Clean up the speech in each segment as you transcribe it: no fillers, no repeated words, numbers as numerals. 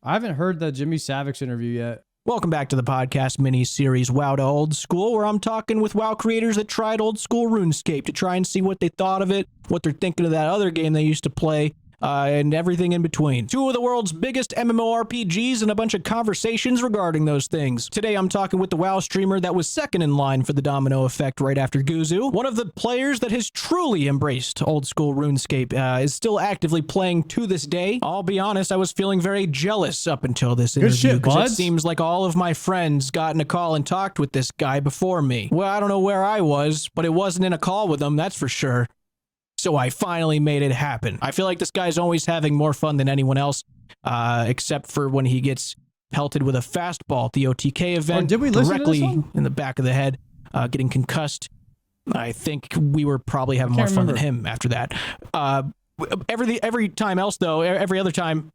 I haven't heard the Jimmy Savix interview yet. Welcome back to the podcast mini-series WoW to Old School, where I'm talking with WoW creators that tried old school RuneScape to try and see what they thought of it, what they're thinking of that other game they used to play, and everything in between. Two of the world's biggest MMORPGs and a bunch of conversations regarding those things. Today I'm talking with the WoW streamer that was second in line for the domino effect right after Guzu. One of the players that has truly embraced old school RuneScape, is still actively playing to this day. I'll be honest, I was feeling very jealous up until this interview, because it seems like all of my friends got in a call and talked with this guy before me. Well, I don't know where I was, but it wasn't in a call with him, that's for sure. So I finally made it happen. I feel like this guy's always having more fun than anyone else, except for when he gets pelted with a fastball at the OTK event directly in the back of the head, getting concussed. I think we were probably having more fun than him after that. Every time else, though, every other time,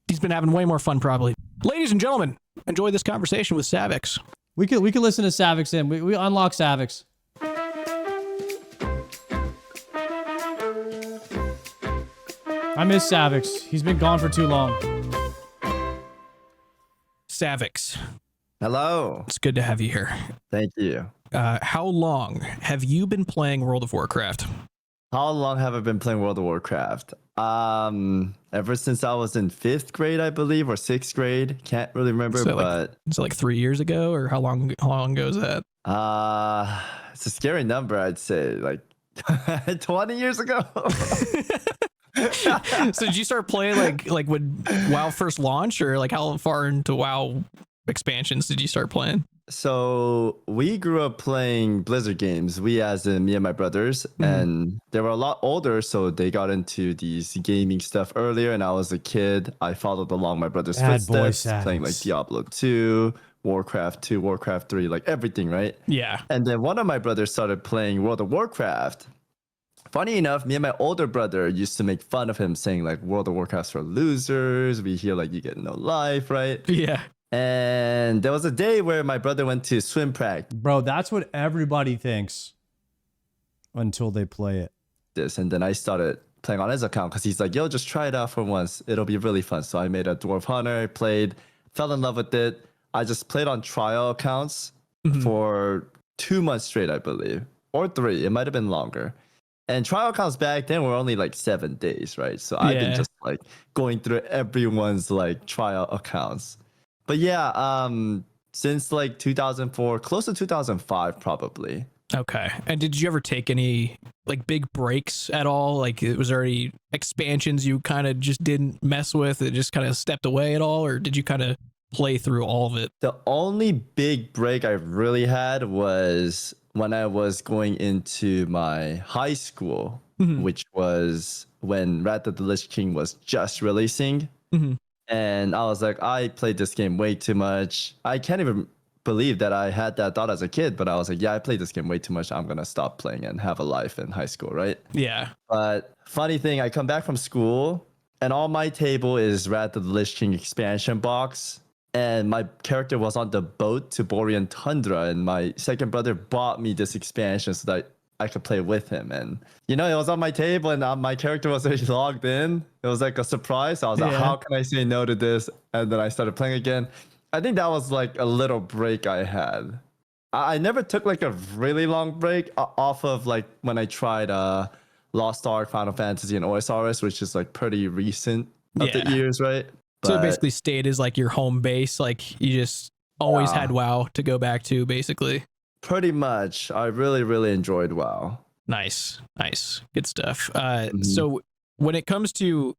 he's been having way more fun, probably. Ladies and gentlemen, enjoy this conversation with Savix. We could listen to Savix in. We unlock Savix. I miss Savix. He's been gone for too long. Savix. Hello. It's good to have you here. Thank you. How long have you been playing World of Warcraft? How long have I been playing World of Warcraft? Ever since I was in 5th grade, I believe, or 6th grade. Can't really remember, but it's like 3 years ago, or how long ago is that? It's a scary number, I'd say, like 20 years ago. So did you start playing like when WoW first launched, or like how far into WoW expansions did you start playing? So we grew up playing Blizzard games. We, as in me and my brothers, and they were a lot older, so they got into these gaming stuff earlier. And I was a kid. I followed along my brother's footsteps, playing like Diablo 2, Warcraft 2, Warcraft 3, like everything, right? Yeah. And then one of my brothers started playing World of Warcraft. Funny enough, me and my older brother used to make fun of him, saying like World of Warcraft's for losers. We hear like you get no life, right? Yeah. And there was a day where my brother went to swim practice. Bro, that's what everybody thinks until they play it. And then I started playing on his account because he's like, yo, just try it out for once. It'll be really fun. So I made a Dwarf Hunter, played, fell in love with it. I just played on trial accounts for 2 months straight, I believe, or 3. It might have been longer. And trial accounts back then were only like 7 days, right? So I've been just like going through everyone's like trial accounts. But yeah, since like 2004, close to 2005, probably. Okay. And did you ever take any like big breaks at all? Like, was there any expansions you kind of just didn't mess with? It just kind of stepped away at all? Or did you kind of play through all of it? The only big break I really had was when I was going into my high school, which was when Wrath of the Lich King was just releasing. And I was like, I played this game way too much. I can't even believe that I had that thought as a kid, but I was like, yeah, I played this game way too much. I'm going to stop playing and have a life in high school, right? Yeah. But funny thing, I come back from school and on my table is Wrath of the Lich King expansion box. And my character was on the boat to Borean Tundra, and my second brother bought me this expansion so that I could play with him. And, you know, it was on my table, and my character was already logged in. It was like a surprise. I was like, how can I say no to this? And then I started playing again. I think that was like a little break I had. I never took like a really long break off of like when I tried Lost Ark, Final Fantasy, and OSRS, which is like pretty recent of the years, right? So it basically stayed as like your home base. Like you just always had WoW to go back to, basically. Pretty much. I really, really enjoyed WoW. Nice. Good stuff. So when it comes to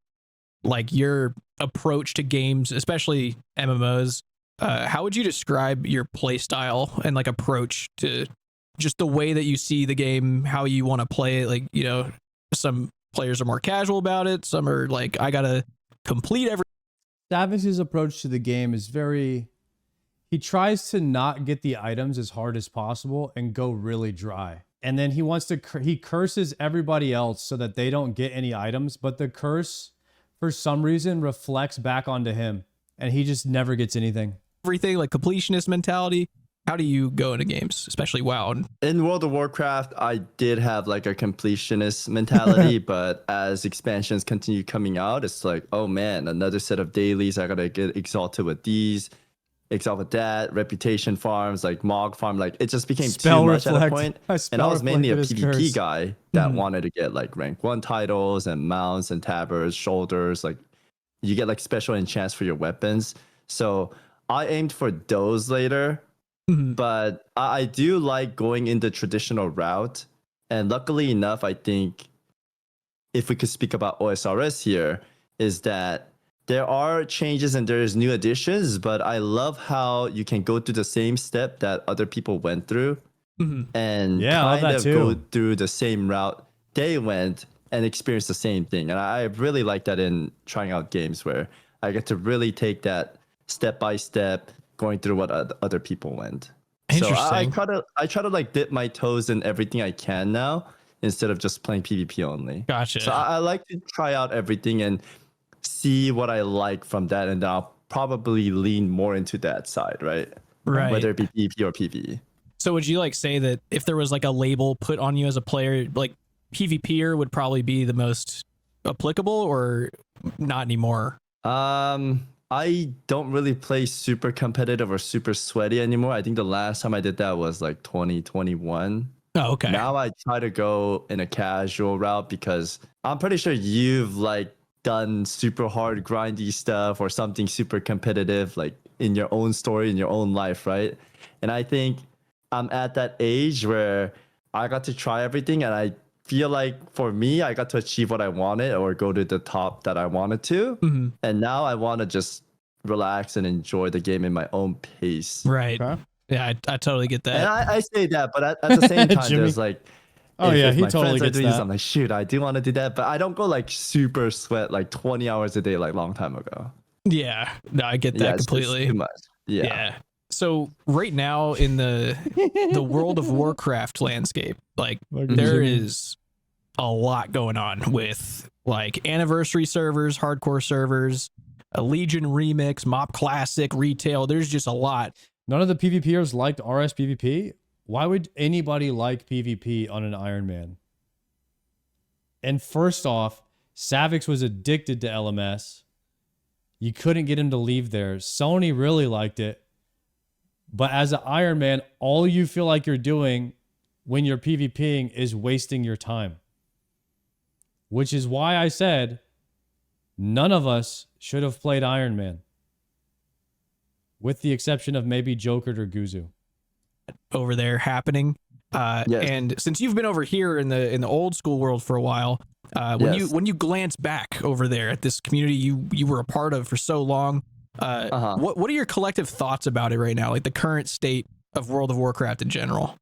like your approach to games, especially MMOs, how would you describe your play style and like approach to just the way that you see the game, how you want to play it? Like, you know, some players are more casual about it. Some are like, I got to complete every. Savix's approach to the game is he tries to not get the items as hard as possible and go really dry. And then he curses everybody else so that they don't get any items, but the curse, for some reason, reflects back onto him, and he just never gets anything. Everything, like completionist mentality. How do you go into games, especially WoW? In World of Warcraft, I did have like a completionist mentality, but as expansions continue coming out, it's like, oh man, another set of dailies. I gotta get exalted with these, exalt with that, reputation farms, like Mog farm. Like it just became Spell too much at a reflect. point. I And I spell was mainly a reflected his PvP curse. guy that wanted to get like rank 1 titles and mounts and tabards, shoulders. Like you get like special enchants for your weapons. So I aimed for those later. But I do like going in the traditional route. And luckily enough, I think if we could speak about OSRS here, is that there are changes and there's new additions, but I love how you can go through the same step that other people went through and Yeah, I love kind that of too. go through the same route they went and experience the same thing. And I really like that in trying out games where I get to really take that step by step, going through what other people went. So Interesting. I try to like dip my toes in everything I can now instead of just playing PvP only. Gotcha. So I like to try out everything and see what I like from that, and I'll probably lean more into that side, right? Right. Whether it be PvP or PvE. So would you like say that if there was like a label put on you as a player, like PvPer would probably be the most applicable, or not anymore? I don't really play super competitive or super sweaty anymore. I think the last time I did that was like 2021. Oh, okay. Now I try to go in a casual route because I'm pretty sure you've like done super hard grindy stuff or something super competitive like in your own story, in your own life, right? And I think I'm at that age where I got to try everything, and I feel like for me, I got to achieve what I wanted or go to the top that I wanted to. And now I want to just relax and enjoy the game in my own pace. Right. Okay. Yeah, I totally get that. And I say that, but at the same time, Jimmy. there's like, Oh, yeah, he my totally friends are gets doing this, that. I'm like, shoot, I do want to do that, but I don't go like super sweat like 20 hours a day like long time ago. Yeah, no, I get that Yeah, it's just completely. too much. Yeah. Yeah. So right now in the World of Warcraft landscape, like Fucking there Jimmy. is a lot going on with like anniversary servers, hardcore servers, a Legion remix, Mop Classic, retail. There's just a lot. None of the PvPers liked RS PvP. Why would anybody like PvP on an Iron Man? And first off, Savix was addicted to LMS. You couldn't get him to leave there. Sony really liked it. But as an Iron Man, all you feel like you're doing when you're PvPing is wasting your time. Which is why I said none of us should have played Iron Man. With the exception of maybe Joker or Guzu. Over there happening. Yes. And since you've been over here in the old school world for a while, when you glance back over there at this community you were a part of for so long, what are your collective thoughts about it right now, like the current state of World of Warcraft in general?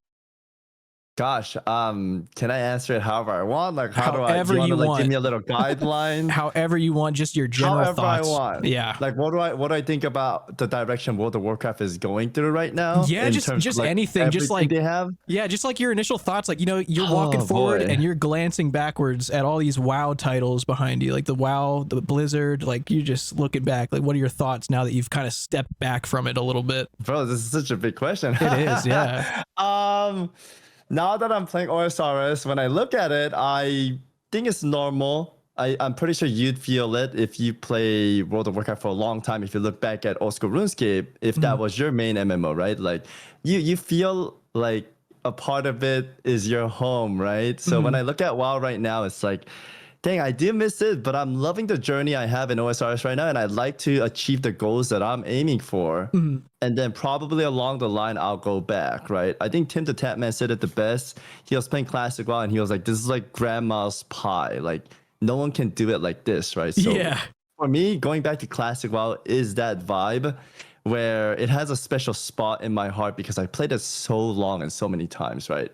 Gosh, can I answer it however I want? Like, do you want to like give me a little guideline? However you want, just your general However thoughts. I want. Yeah. Like, what do I think about the direction World of Warcraft is going through right now? Yeah, in just terms of, like, anything, just like they have. Yeah, just like your initial thoughts, like, you know, you're walking forward and you're glancing backwards at all these WoW titles behind you, like the WoW, the Blizzard, like you're just looking back. Like, what are your thoughts now that you've kind of stepped back from it a little bit? Bro, this is such a big question. It is, yeah. Now that I'm playing OSRS, when I look at it, I think it's normal. I'm pretty sure you'd feel it if you play World of Warcraft for a long time. If you look back at old school RuneScape, if that was your main MMO, right? Like you feel like a part of it is your home, right? So when I look at WoW right now, it's like, dang, I do miss it, but I'm loving the journey I have in OSRS right now, and I'd like to achieve the goals that I'm aiming for. And then probably along the line, I'll go back, right? I think Tim the Tatman said it the best. He was playing Classic WoW, and he was like, this is like grandma's pie. Like, no one can do it like this, right? So Yeah. For me, going back to Classic WoW is that vibe where it has a special spot in my heart because I played it so long and so many times, right?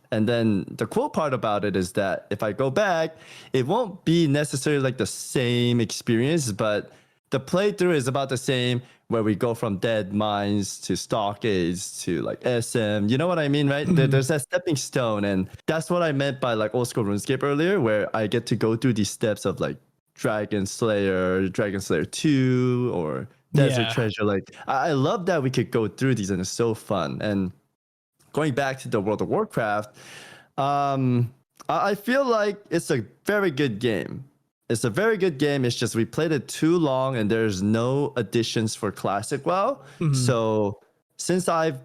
And then the cool part about it is that if I go back, it won't be necessarily like the same experience, but the playthrough is about the same, where we go from dead mines to stockades to like SM. You know what I mean, right? There's that stepping stone. And that's what I meant by like old school RuneScape earlier, where I get to go through these steps of like Dragon Slayer 2, or Desert Yeah. Treasure. Like I love that we could go through these and it's so fun. And going back to the World of Warcraft, I feel like it's a very good game. It's a very good game. It's just we played it too long and there's no additions for Classic WoW. So since I've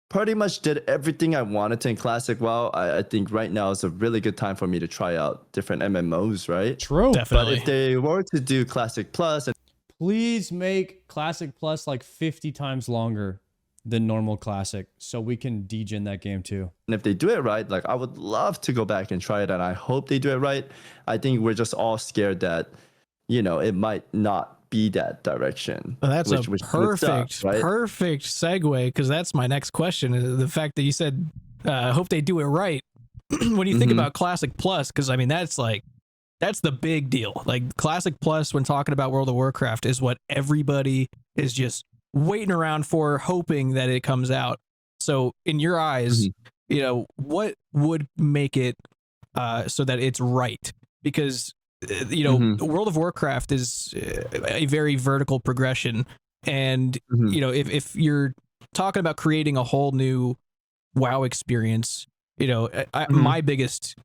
pretty much did everything I wanted to in Classic WoW, I think right now is a really good time for me to try out different MMOs, right? True. Definitely. But if they were to do Classic Plus, and Please make Classic Plus like 50 times longer than normal Classic so we can degen that game too. if they do it right, like I would love to go back and try it, and I hope they do it right. I think we're just all scared that, you know, it might not be that direction. Well, that's which a perfect, sucks, right? perfect segue, because that's my next question. The fact that you said, hope they do it right. When you think about Classic Plus, because I mean, that's the big deal. Like Classic Plus, when talking about World of Warcraft, is what everybody is just waiting around for, hoping that it comes out. So in your eyes, you know, what would make it so that it's right? Because you know, World of Warcraft is a very vertical progression, and you know, if you're talking about creating a whole new WoW experience, you know, my biggest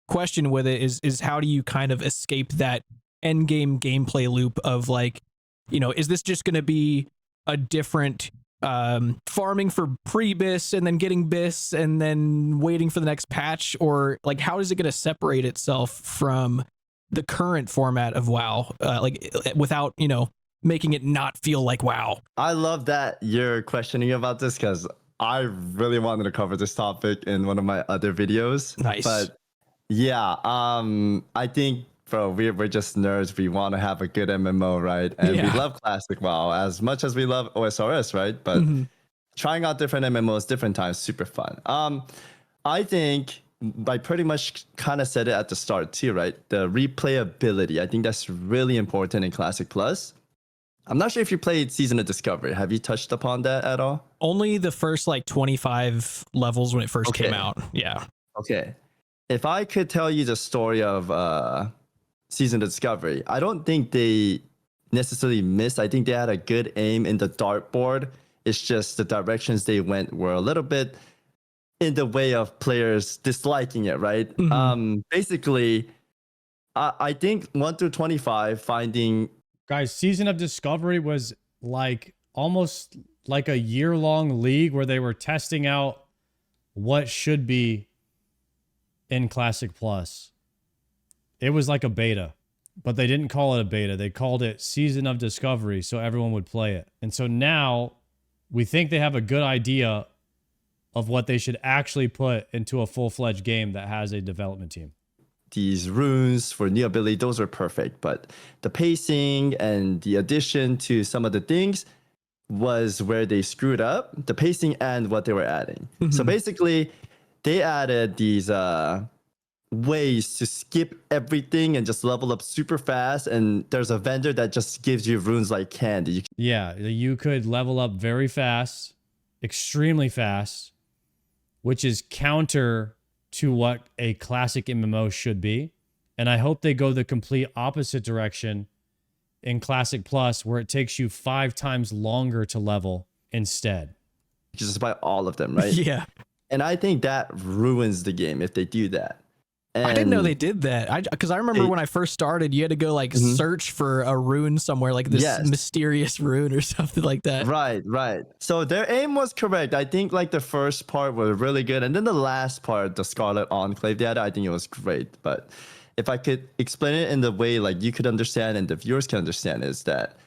question with it is how do you kind of escape that end game gameplay loop of, like, you know, is this just going to be a different farming for pre-bis and then getting bis and then waiting for the next patch, or like how is it going to separate itself from the current format of WoW, like without, you know, making it not feel like WoW? I love that you're questioning about this because I really wanted to cover this topic in one of my other videos. Nice. But yeah, I think, bro, we're just nerds. We want to have a good MMO, right? And we love Classic WoW as much as we love OSRS, right? But trying out different MMOs, different times, super fun. I think I pretty much kind of said it at the start too, right? The replayability. I think that's really important in Classic Plus. I'm not sure if you played Season of Discovery. Have you touched upon that at all? Only the first like 25 levels when it first came out. Yeah. Okay. If I could tell you the story of Season of Discovery, I don't think they necessarily missed. I think they had a good aim in the dartboard. It's just the directions they went were a little bit in the way of players disliking it, right? Basically, I think 1 through 25 finding... Guys, Season of Discovery was like almost like a year-long league where they were testing out what should be in Classic Plus. It was like a beta, but they didn't call it a beta. They called it Season of Discovery so everyone would play it. And so now we think they have a good idea of what they should actually put into a full-fledged game that has a development team. These runes for new ability, those are perfect, but the pacing and the addition to some of the things was where they screwed up, the pacing and what they were adding. So basically, they added these ways to skip everything and just level up super fast, and there's a vendor that just gives you runes like candy. Yeah, you could level up very fast, extremely fast, which is counter to what a classic MMO should be. And I hope they go the complete opposite direction in Classic Plus, where it takes you 5 times longer to level instead. Just by all of them, right? Yeah. And I think that ruins the game if they do that. And I didn't know they did that. Because I remember when I first started, you had to go like search for a rune somewhere, like this mysterious rune or something like that. Right, right. So their aim was correct. I think like the first part was really good. And then the last part, the Scarlet Enclave data, I think it was great. But if I could explain it in the way like you could understand and the viewers can understand, is that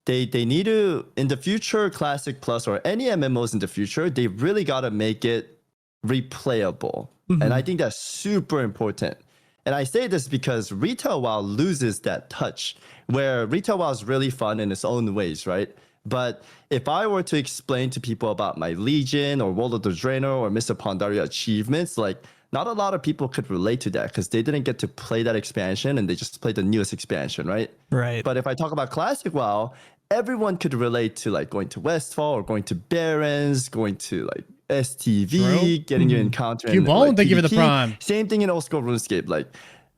they need to, in the future, Classic Plus or any MMOs in the future, they really got to make it replayable. And I think that's super important. And I say this because Retail WoW loses that touch, where Retail WoW is really fun in its own ways, right? But if I were to explain to people about my Legion or World of the Draenor or Mr. Pandaria achievements, like not a lot of people could relate to that because they didn't get to play that expansion and they just played the newest expansion, right? Right. But if I talk about Classic WoW, everyone could relate to like going to Westfall or going to Barrens, going to like STV, getting your encounter. Cubone, like, thank you for the PvP. prime. Same thing in old school RuneScape. Like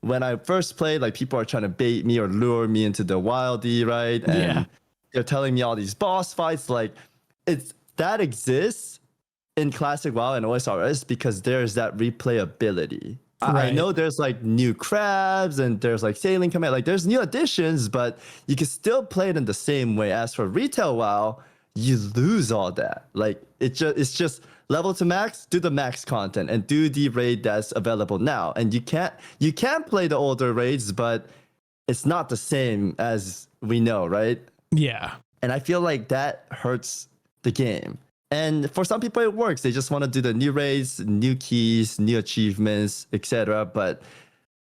when I first played, like people are trying to bait me or lure me into the wildy, right? And you're telling me all these boss fights, like it's that exists in classic WoW and OSRS because there's that replayability. I know there's like new crabs and there's like sailing command, like there's new additions, but you can still play it in the same way. As for retail WoW, you lose all that. Like it's just level to max, do the max content and do the raid that's available now. And you can't play the older raids, but it's not the same as we know, right? Yeah. And I feel like that hurts the game. And for some people, it works. They just want to do the new raids, new keys, new achievements, etc. But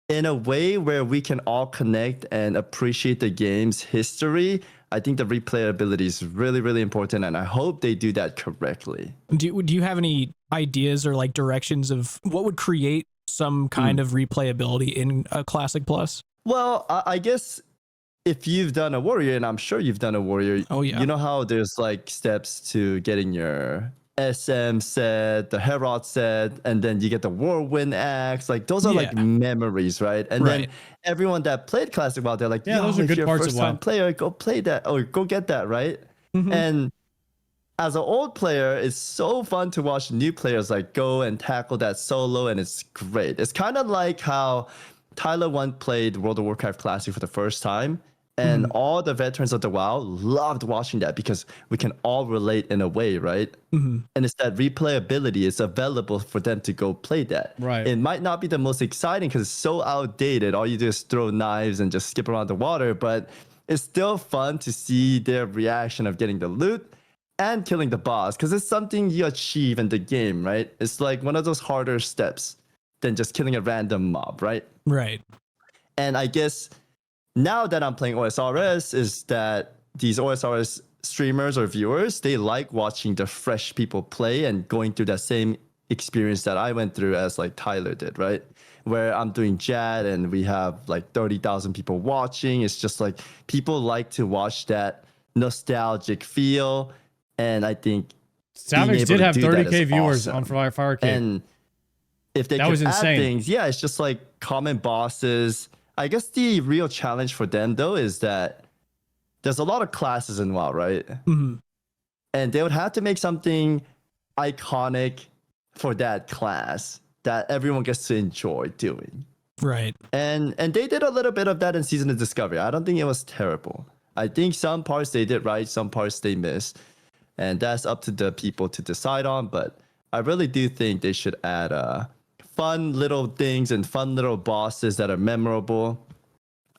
in a way where we can all connect and appreciate the game's history, I think the replayability is really, really important. And I hope they do that correctly. Do you have any ideas or like directions of what would create some kind of replayability in a Classic Plus? Well, I guess if you've done a warrior, and I'm sure you've done a warrior, oh yeah, you know how there's like steps to getting your SM set, the Herald set, and then you get the Whirlwind Axe. Like those are like memories, right? And then everyone that played Classic WoW, they're like, yeah, those are good parts of WoW. First-time player, go play that or go get that, right? And as an old player, it's so fun to watch new players like go and tackle that solo, and it's great. It's kind of like how Tyler once played World of Warcraft Classic for the first time. And all the veterans of the WoW loved watching that because we can all relate in a way, right? And it's that replayability is available for them to go play that. Right. It might not be the most exciting because it's so outdated. All you do is throw knives and just skip around the water, but it's still fun to see their reaction of getting the loot and killing the boss because it's something you achieve in the game, right? It's like one of those harder steps than just killing a random mob, right? Right. And I guess now that I'm playing OSRS is that these OSRS streamers or viewers, they like watching the fresh people play and going through that same experience that I went through as like Tyler did, right? Where I'm doing Jad and we have like 30,000 people watching. It's just like people like to watch that nostalgic feel. And I think Savix did have 30K viewers awesome. on Fire Cave. And if they that can was add insane. things, yeah, it's just like common bosses. I guess the real challenge for them though is that there's a lot of classes in WoW, right? And they would have to make something iconic for that class that everyone gets to enjoy doing. Right. And they did a little bit of that in Season of Discovery. I don't think it was terrible. I think some parts they did right, some parts they missed. And that's up to the people to decide on. But I really do think they should add fun little things and fun little bosses that are memorable.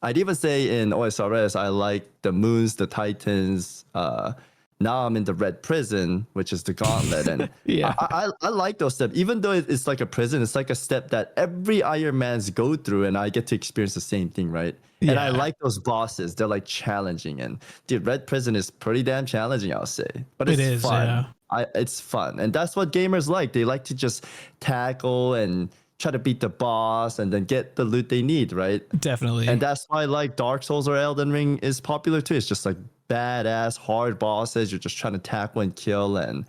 I'd even say in OSRS, I like the Moons, the Titans. Now I'm in the Red Prison, which is the Gauntlet. And I like those steps. Even though it's like a prison, it's like a step that every Iron Mans go through, and I get to experience the same thing, right? And I like those bosses. They're like challenging. And dude, Red Prison is pretty damn challenging, I'll say. But it's fun. It's fun. And that's what gamers like. They like to just tackle and try to beat the boss and then get the loot they need, right? Definitely. And that's why like Dark Souls or Elden Ring is popular too. It's just like badass hard bosses you're just trying to tackle and kill, and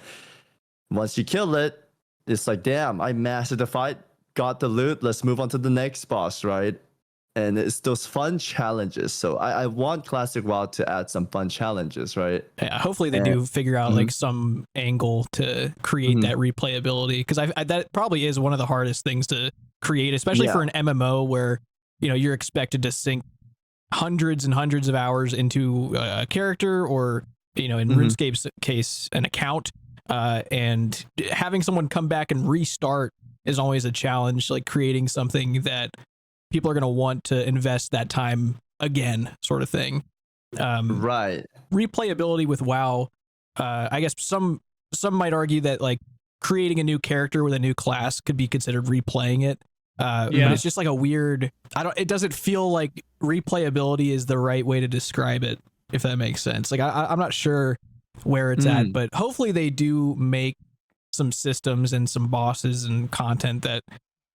once you kill it, it's like, damn, I mastered the fight, got the loot, let's move on to the next boss, right? And it's those fun challenges. So I want Classic WoW to add some fun challenges, right? Yeah, hopefully they do figure out like some angle to create that replayability, because I that probably is one of the hardest things to create, especially for an MMO where, you know, you're expected to sink hundreds and hundreds of hours into a character, or, you know, in RuneScape's case, an account, and having someone come back and restart is always a challenge, like creating something that people are going to want to invest that time again, sort of thing. Right. Replayability with WoW, I guess some might argue that like creating a new character with a new class could be considered replaying it. But it's just like a weird, it doesn't feel like replayability is the right way to describe it, if that makes sense. Like I'm not sure where it's at, but hopefully they do make some systems and some bosses and content that,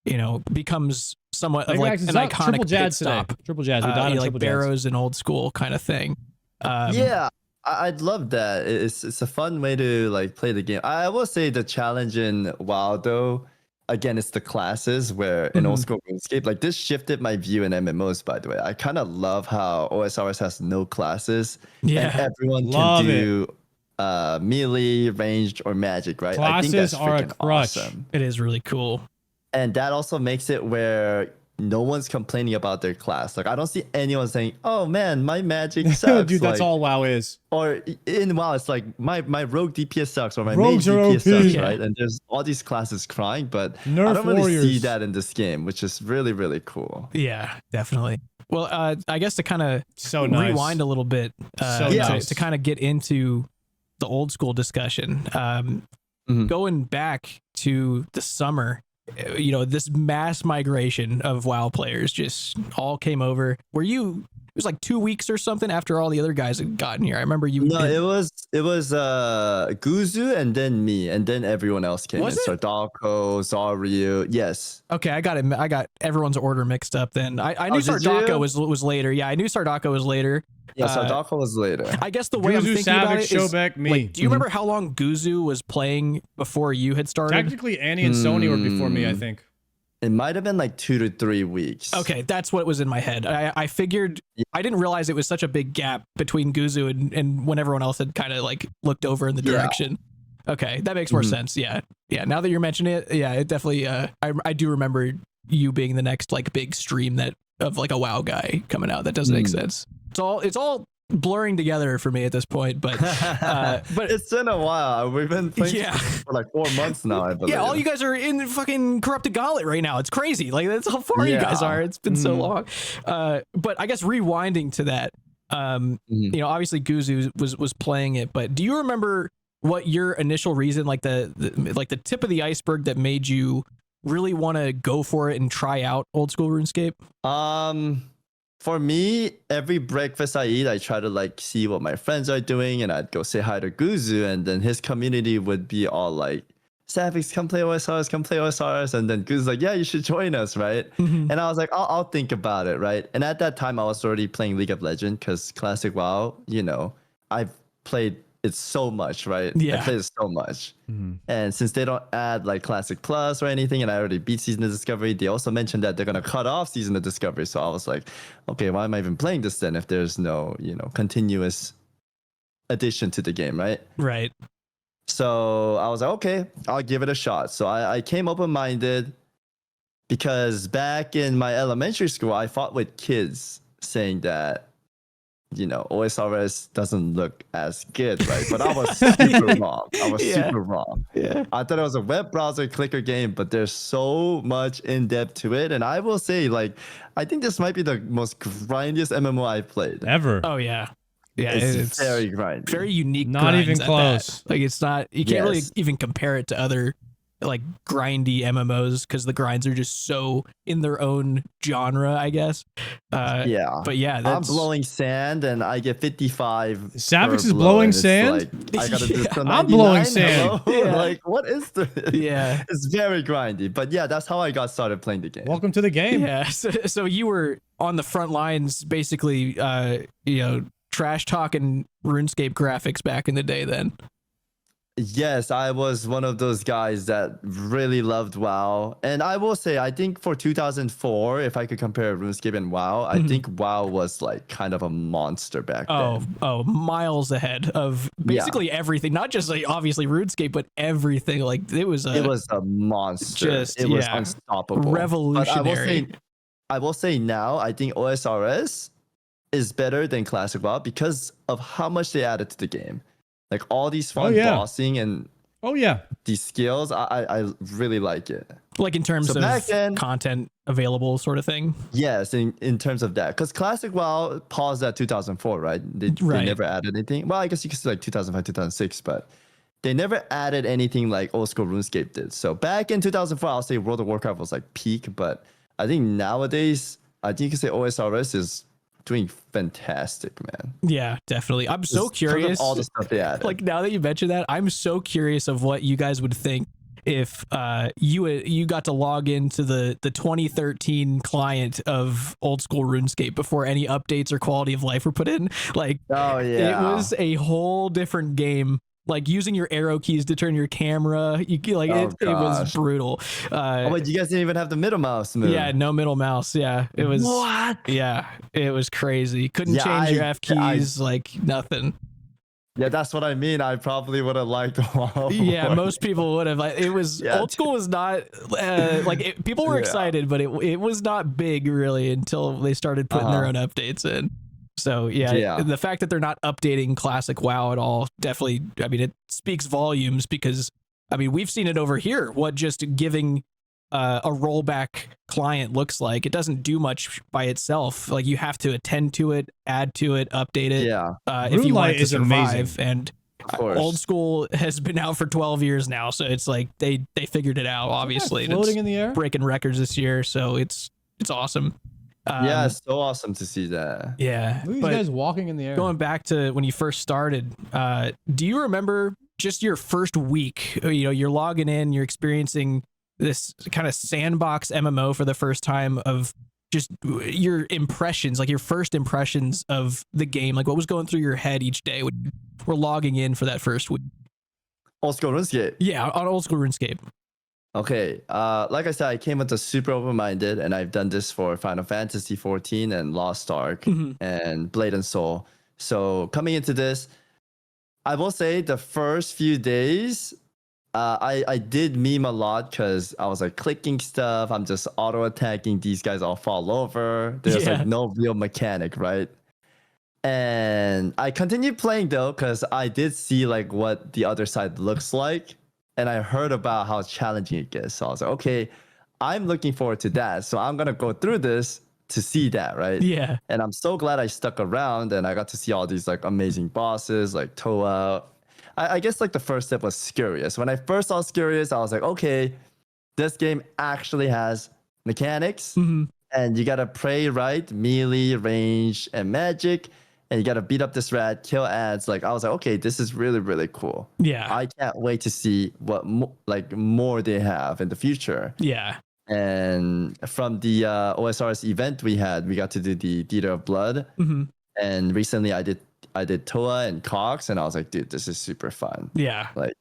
you know, becomes somewhat of like an iconic Triple Jazz stop. Triple Jazz, we died on like Triple Barrows and old school kind of thing. I'd love that. It's a fun way to like play the game. I will say the challenge in WoW though again, it's the classes where in old school RuneScape, like this shifted my view in MMOs, by the way. I kind of love how OSRS has no classes and everyone Love can do melee, ranged, or magic, right? I think Classes that's are a freaking crush. awesome. It is really cool. And that also makes it where no one's complaining about their class. Like I don't see anyone saying, "Oh man, my magic sucks." Dude, that's like, all WoW is. Or in WoW, it's like my rogue DPS sucks or my Rogues mage are DPS OP. sucks, Yeah. right? And there's all these classes crying, but Nerf I don't really see warriors. that in this game, which is really, really cool. Yeah, definitely. Well, I guess to kind of So nice. rewind a little bit So to, nice. to kind of get into the old school discussion. Going back to the summer, you know, this mass migration of WoW players just all came over. Were you? It was like 2 weeks or something after all the other guys had gotten here. I remember you. No, it was Guzu and then me and then everyone else came Was in. it? Sardaco, Zaryu, yes. Okay, I got it. I got everyone's order mixed up. Then I knew did Sardaco you? was later. Yeah, I knew Sardaco was later. Yeah, Sardaco was later. I guess the way I'm Guzu, thinking about Savix, it is, Shobek, me. like, do you remember how long Guzu was playing before you had started? Technically, Annie and Sony were before me, I think. It might have been like 2 to 3 weeks. Okay, that's what was in my head. I figured, I didn't realize it was such a big gap between Guzu and when everyone else had kind of like looked over in the direction. Okay, that makes more sense. Yeah. Yeah, now that you're mentioning it, yeah, it definitely, I do remember you being the next like big stream that of like a WoW guy coming out. That does make sense. It's all blurring together for me at this point, but It's been a while. We've been playing for like 4 months now, I believe. yeah, all you guys are in the fucking corrupted gauntlet right now. It's crazy. Like that's how far you guys are. It's been so long. But I guess rewinding to that, you know, obviously Guzu was playing it, but do you remember what your initial reason, like the tip of the iceberg that made you really want to go for it and try out old school RuneScape? For me, every breakfast I eat, I try to like see what my friends are doing, and I'd go say hi to Guzu, and then his community would be all like, "Savix, come play OSRS, come play OSRS," and then Guzu's like, "Yeah, you should join us, right?" And I was like, I'll think about it, right? And at that time, I was already playing League of Legends because Classic WoW, you know, I've played it so much, right? Yeah. I played it so much. And since they don't add like Classic Plus or anything, and I already beat Season of Discovery, they also mentioned that they're going to cut off Season of Discovery. So I was like, okay, why am I even playing this then if there's no, you know, continuous addition to the game, right? Right. So I was like, okay, I'll give it a shot. So I came open-minded because back in my elementary school, I fought with kids saying that, you know, OSRS doesn't look as good, right? But I was super wrong. I was super wrong. Yeah. I thought it was a web browser clicker game, but there's so much in depth to it. And I will say, like, I think this might be the most grindiest MMO I've played. Ever. Oh yeah. Yeah, It's very grindy. very unique. Not even grinds at close. that. Like it's not. You can't really Yes. even compare it to other like grindy MMOs because the grinds are just so in their own genre, I guess. Yeah. But yeah, I'm that's blowing sand and I get 55. Savix per is blow, blowing and it's sand? Like, I gotta do till I'm blowing 99? sand. Hello? Yeah. Like, what is this? Yeah. It's very grindy. But yeah, that's how I got started playing the game. Welcome to the game. Yeah. So you were on the front lines, basically. You know, trash talking RuneScape graphics back in the day. Then. Yes, I was one of those guys that really loved WoW. And I will say, I think for 2004, if I could compare RuneScape and WoW, I think WoW was like kind of a monster back then. Oh, miles ahead of basically everything. Not just like obviously RuneScape, but everything. Like it was a monster. just, It was yeah, unstoppable. revolutionary. But I will say now, I think OSRS is better than Classic WoW because of how much they added to the game. Like all these fun bossing and these skills, I really like it. Like in terms of back then, content available sort of thing. Yes, in terms of that. Because Classic WoW paused at 2004, right? They never added anything. Well, I guess you could say like 2005, 2006, but they never added anything like old school RuneScape did. So back in 2004, I'll say World of Warcraft was like peak, but I think nowadays, I think you could say OSRS is doing fantastic, man. Yeah, definitely. I'm so curious. All the stuff they added. Like now that you mentioned that, I'm so curious of what you guys would think if you got to log into the 2013 client of old school RuneScape before any updates or quality of life were put in. Like, oh yeah, it was a whole different game like using your arrow keys to turn your camera. It was brutal. Oh wait, you guys didn't even have the middle mouse move. Yeah, no middle mouse. Yeah, it was what? Yeah, it was crazy. Couldn't change your F keys, like nothing. Yeah, that's what I mean. I probably would have liked Yeah, most people would have. It was old school was not people were excited, but it was not big really until they started putting their own updates in. So yeah, the fact that they're not updating classic WoW at all definitely. I mean, it speaks volumes because I mean we've seen it over here. What just giving a rollback client looks like. It doesn't do much by itself. Like you have to attend to it, add to it, update it. Yeah. If you want it to survive. Amazing. And old school has been out for 12 years now, so it's like they figured it out. Obviously, floating in the air, breaking records this year, so it's awesome. Yeah, it's so awesome to see that. Yeah, look at these guys walking in the air. Going back to when you first started, do you remember just your first week? You know, you're logging in, you're experiencing this kind of sandbox MMO for the first time, of just your impressions, like your first impressions of the game. Like what was going through your head each day when you were logging in for that first week? Old school RuneScape. Yeah, on old school RuneScape. Okay, like I said, I came with a super open-minded, and I've done this for Final Fantasy 14 and Lost Ark and Blade and Soul. So coming into this, I will say the first few days, I did meme a lot because I was like clicking stuff. I'm just auto attacking. These guys all fall over. There's like no real mechanic, right? And I continued playing though because I did see like what the other side looks like, and I heard about how challenging it gets. So I was like, okay, I'm looking forward to that. So I'm gonna go through this to see that, right? Yeah. And I'm so glad I stuck around and I got to see all these like amazing bosses like Toa. I guess like the first step was Scurious. When I first saw Scurious, I was like, okay, this game actually has mechanics, and you gotta play right, melee, range, and magic, and you gotta beat up this rat, kill ads. Like I was like, okay, this is really, really cool. Yeah. I can't wait to see what more they have in the future. Yeah. And from the OSRS event we got to do the Theater of Blood, and recently I did Toa and Cox, and I was like, dude, this is super fun. Yeah. Like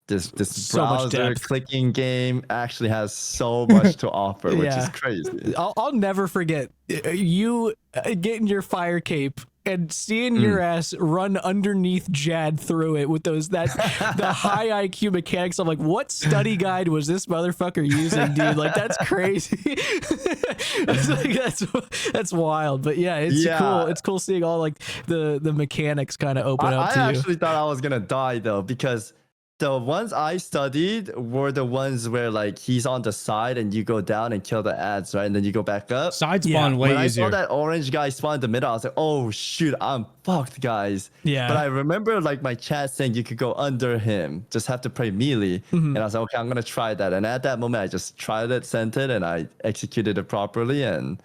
this so browser clicking game actually has so much to offer, which is crazy. I'll never forget you getting your fire cape and seeing your ass run underneath Jad through it with the high IQ mechanics. I'm like, what study guide was this motherfucker using, dude? Like that's crazy. It's like, that's wild. But yeah, it's cool. It's cool seeing all like the mechanics kind of open up to you. I actually thought I was gonna die though, because the ones I studied were the ones where like he's on the side and you go down and kill the ads, right? And then you go back up. Side spawn way easier. When I saw that orange guy spawn in the middle, I was like, oh shoot, I'm fucked, guys. Yeah. But I remember like my chat saying you could go under him, just have to play melee. And I was like, okay, I'm gonna try that. And at that moment, I just tried it, sent it, and I executed it properly, and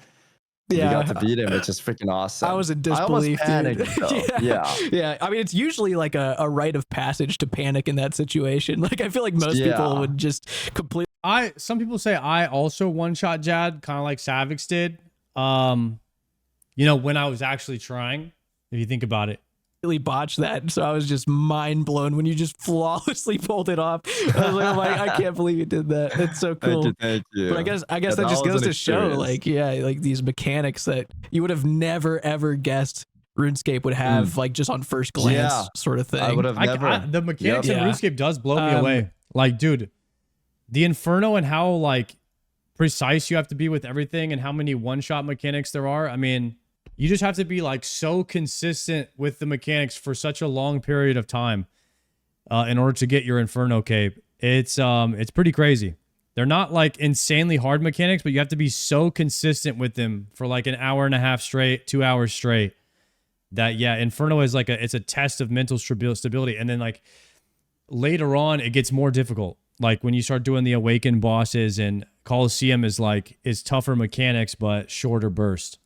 we got to beat him, which is freaking awesome. I was in disbelief, I almost panicked, yeah. I mean, it's usually like a rite of passage to panic in that situation. Like, I feel like most people would just completely. Some people say I also one-shot Jad, kind of like Savix did. You know, when I was actually trying, if you think about it. Really botched that, so I was just mind blown when you just flawlessly pulled it off. I was like, oh I can't believe you did that. It's so cool. Thank you. But I guess that just goes to show, like, like these mechanics that you would have never ever guessed RuneScape would have, like just on first glance, sort of thing. I would have never. The mechanics in RuneScape does blow me away. Like, dude, the Inferno and how like precise you have to be with everything, and how many one-shot mechanics there are. I mean, you just have to be like so consistent with the mechanics for such a long period of time in order to get your Inferno cape. It's pretty crazy. They're not like insanely hard mechanics, but you have to be so consistent with them for like an hour and a half straight, 2 hours straight. That Inferno is like it's a test of mental stability, and then like later on it gets more difficult. Like when you start doing the Awakened bosses, and Colosseum is tougher mechanics but shorter burst.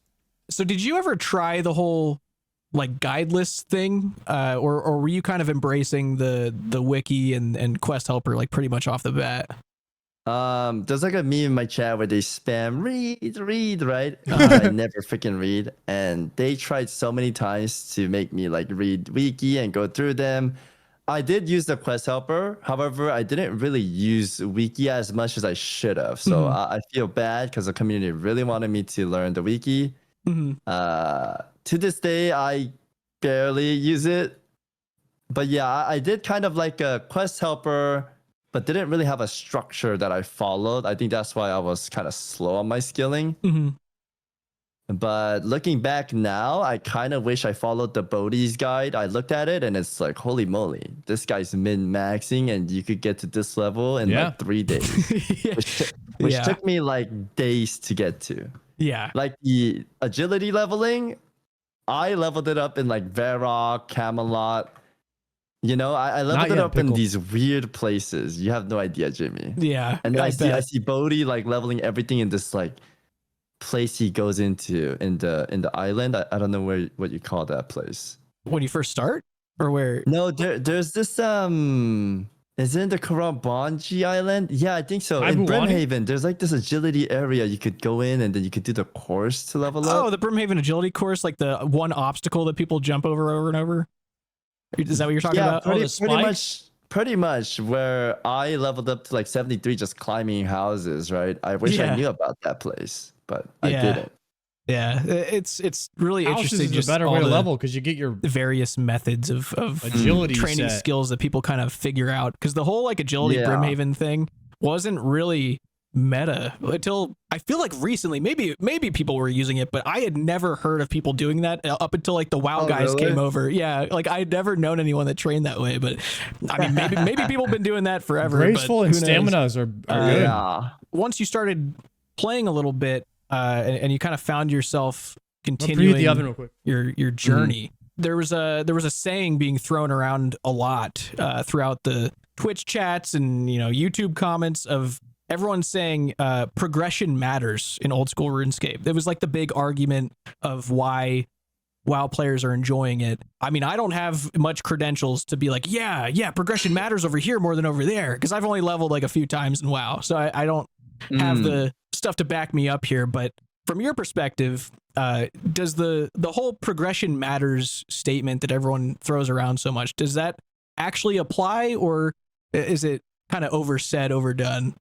So did you ever try the whole like guideless thing, or were you kind of embracing the wiki and quest helper like pretty much off the bat? There's like a meme in my chat where they spam read, right? I never freaking read, and they tried so many times to make me like read wiki and go through them. I did use the quest helper. However, I didn't really use wiki as much as I should have. So I feel bad because the community really wanted me to learn the wiki. To this day, I barely use it. But yeah, I did kind of like a quest helper, but didn't really have a structure that I followed. I think that's why I was kind of slow on my skilling. But looking back now, I kind of wish I followed the Bodhi's guide. I looked at it and it's like, holy moly, this guy's min-maxing and you could get to this level in like 3 days. Which took me like days to get to. Yeah. Like the agility leveling, I leveled it up in like Varrock, Camelot. You know, I leveled it up in these weird places. You have no idea, Jimmy. Yeah. And I see Bodhi like leveling everything in this like place he goes into in the island. I don't know what you call that place. When you first start, or where? No, there's this is it in the Karabanji Island? Yeah, I think so. In Brimhaven, there's like this agility area you could go in and then you could do the course to level up. Oh, the Brimhaven agility course, like the one obstacle that people jump over and over. Is that what you're talking about? Pretty much where I leveled up to like 73 just climbing houses, right? I wish I knew about that place, but I didn't. Yeah, it's really Houses interesting. Is just a better way to level because you get your various methods of agility training skills that people kind of figure out. Because the whole like agility Brimhaven thing wasn't really meta until I feel like recently. Maybe people were using it, but I had never heard of people doing that up until like the WoW guys came over. Yeah, like I'd never known anyone that trained that way. But I mean, maybe people have been doing that forever. Graceful and staminas are good. Yeah. Once you started playing a little bit, and you kind of found yourself continuing the oven real quick. your journey. There was a saying being thrown around a lot throughout the Twitch chats and YouTube comments of everyone saying progression matters in old school RuneScape. It was like the big argument of why WoW players are enjoying it. I mean, I don't have much credentials to be like, yeah, progression matters over here more than over there, because I've only leveled like a few times in WoW, so I don't have the stuff to back me up here. But from your perspective, does the whole progression matters statement that everyone throws around so much, does that actually apply, or is it kind of overdone?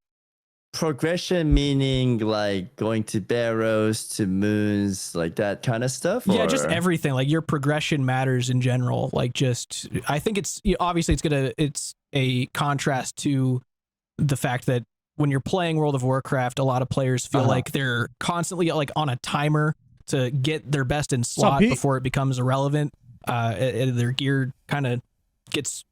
Progression meaning like going to barrows, to moons, like that kind of stuff? Yeah, just everything. Like your progression matters in general. Like just, I think it's obviously it's a contrast to the fact that when you're playing World of Warcraft, a lot of players feel like they're constantly like on a timer to get their best in slot before it becomes irrelevant. Their gear kind of gets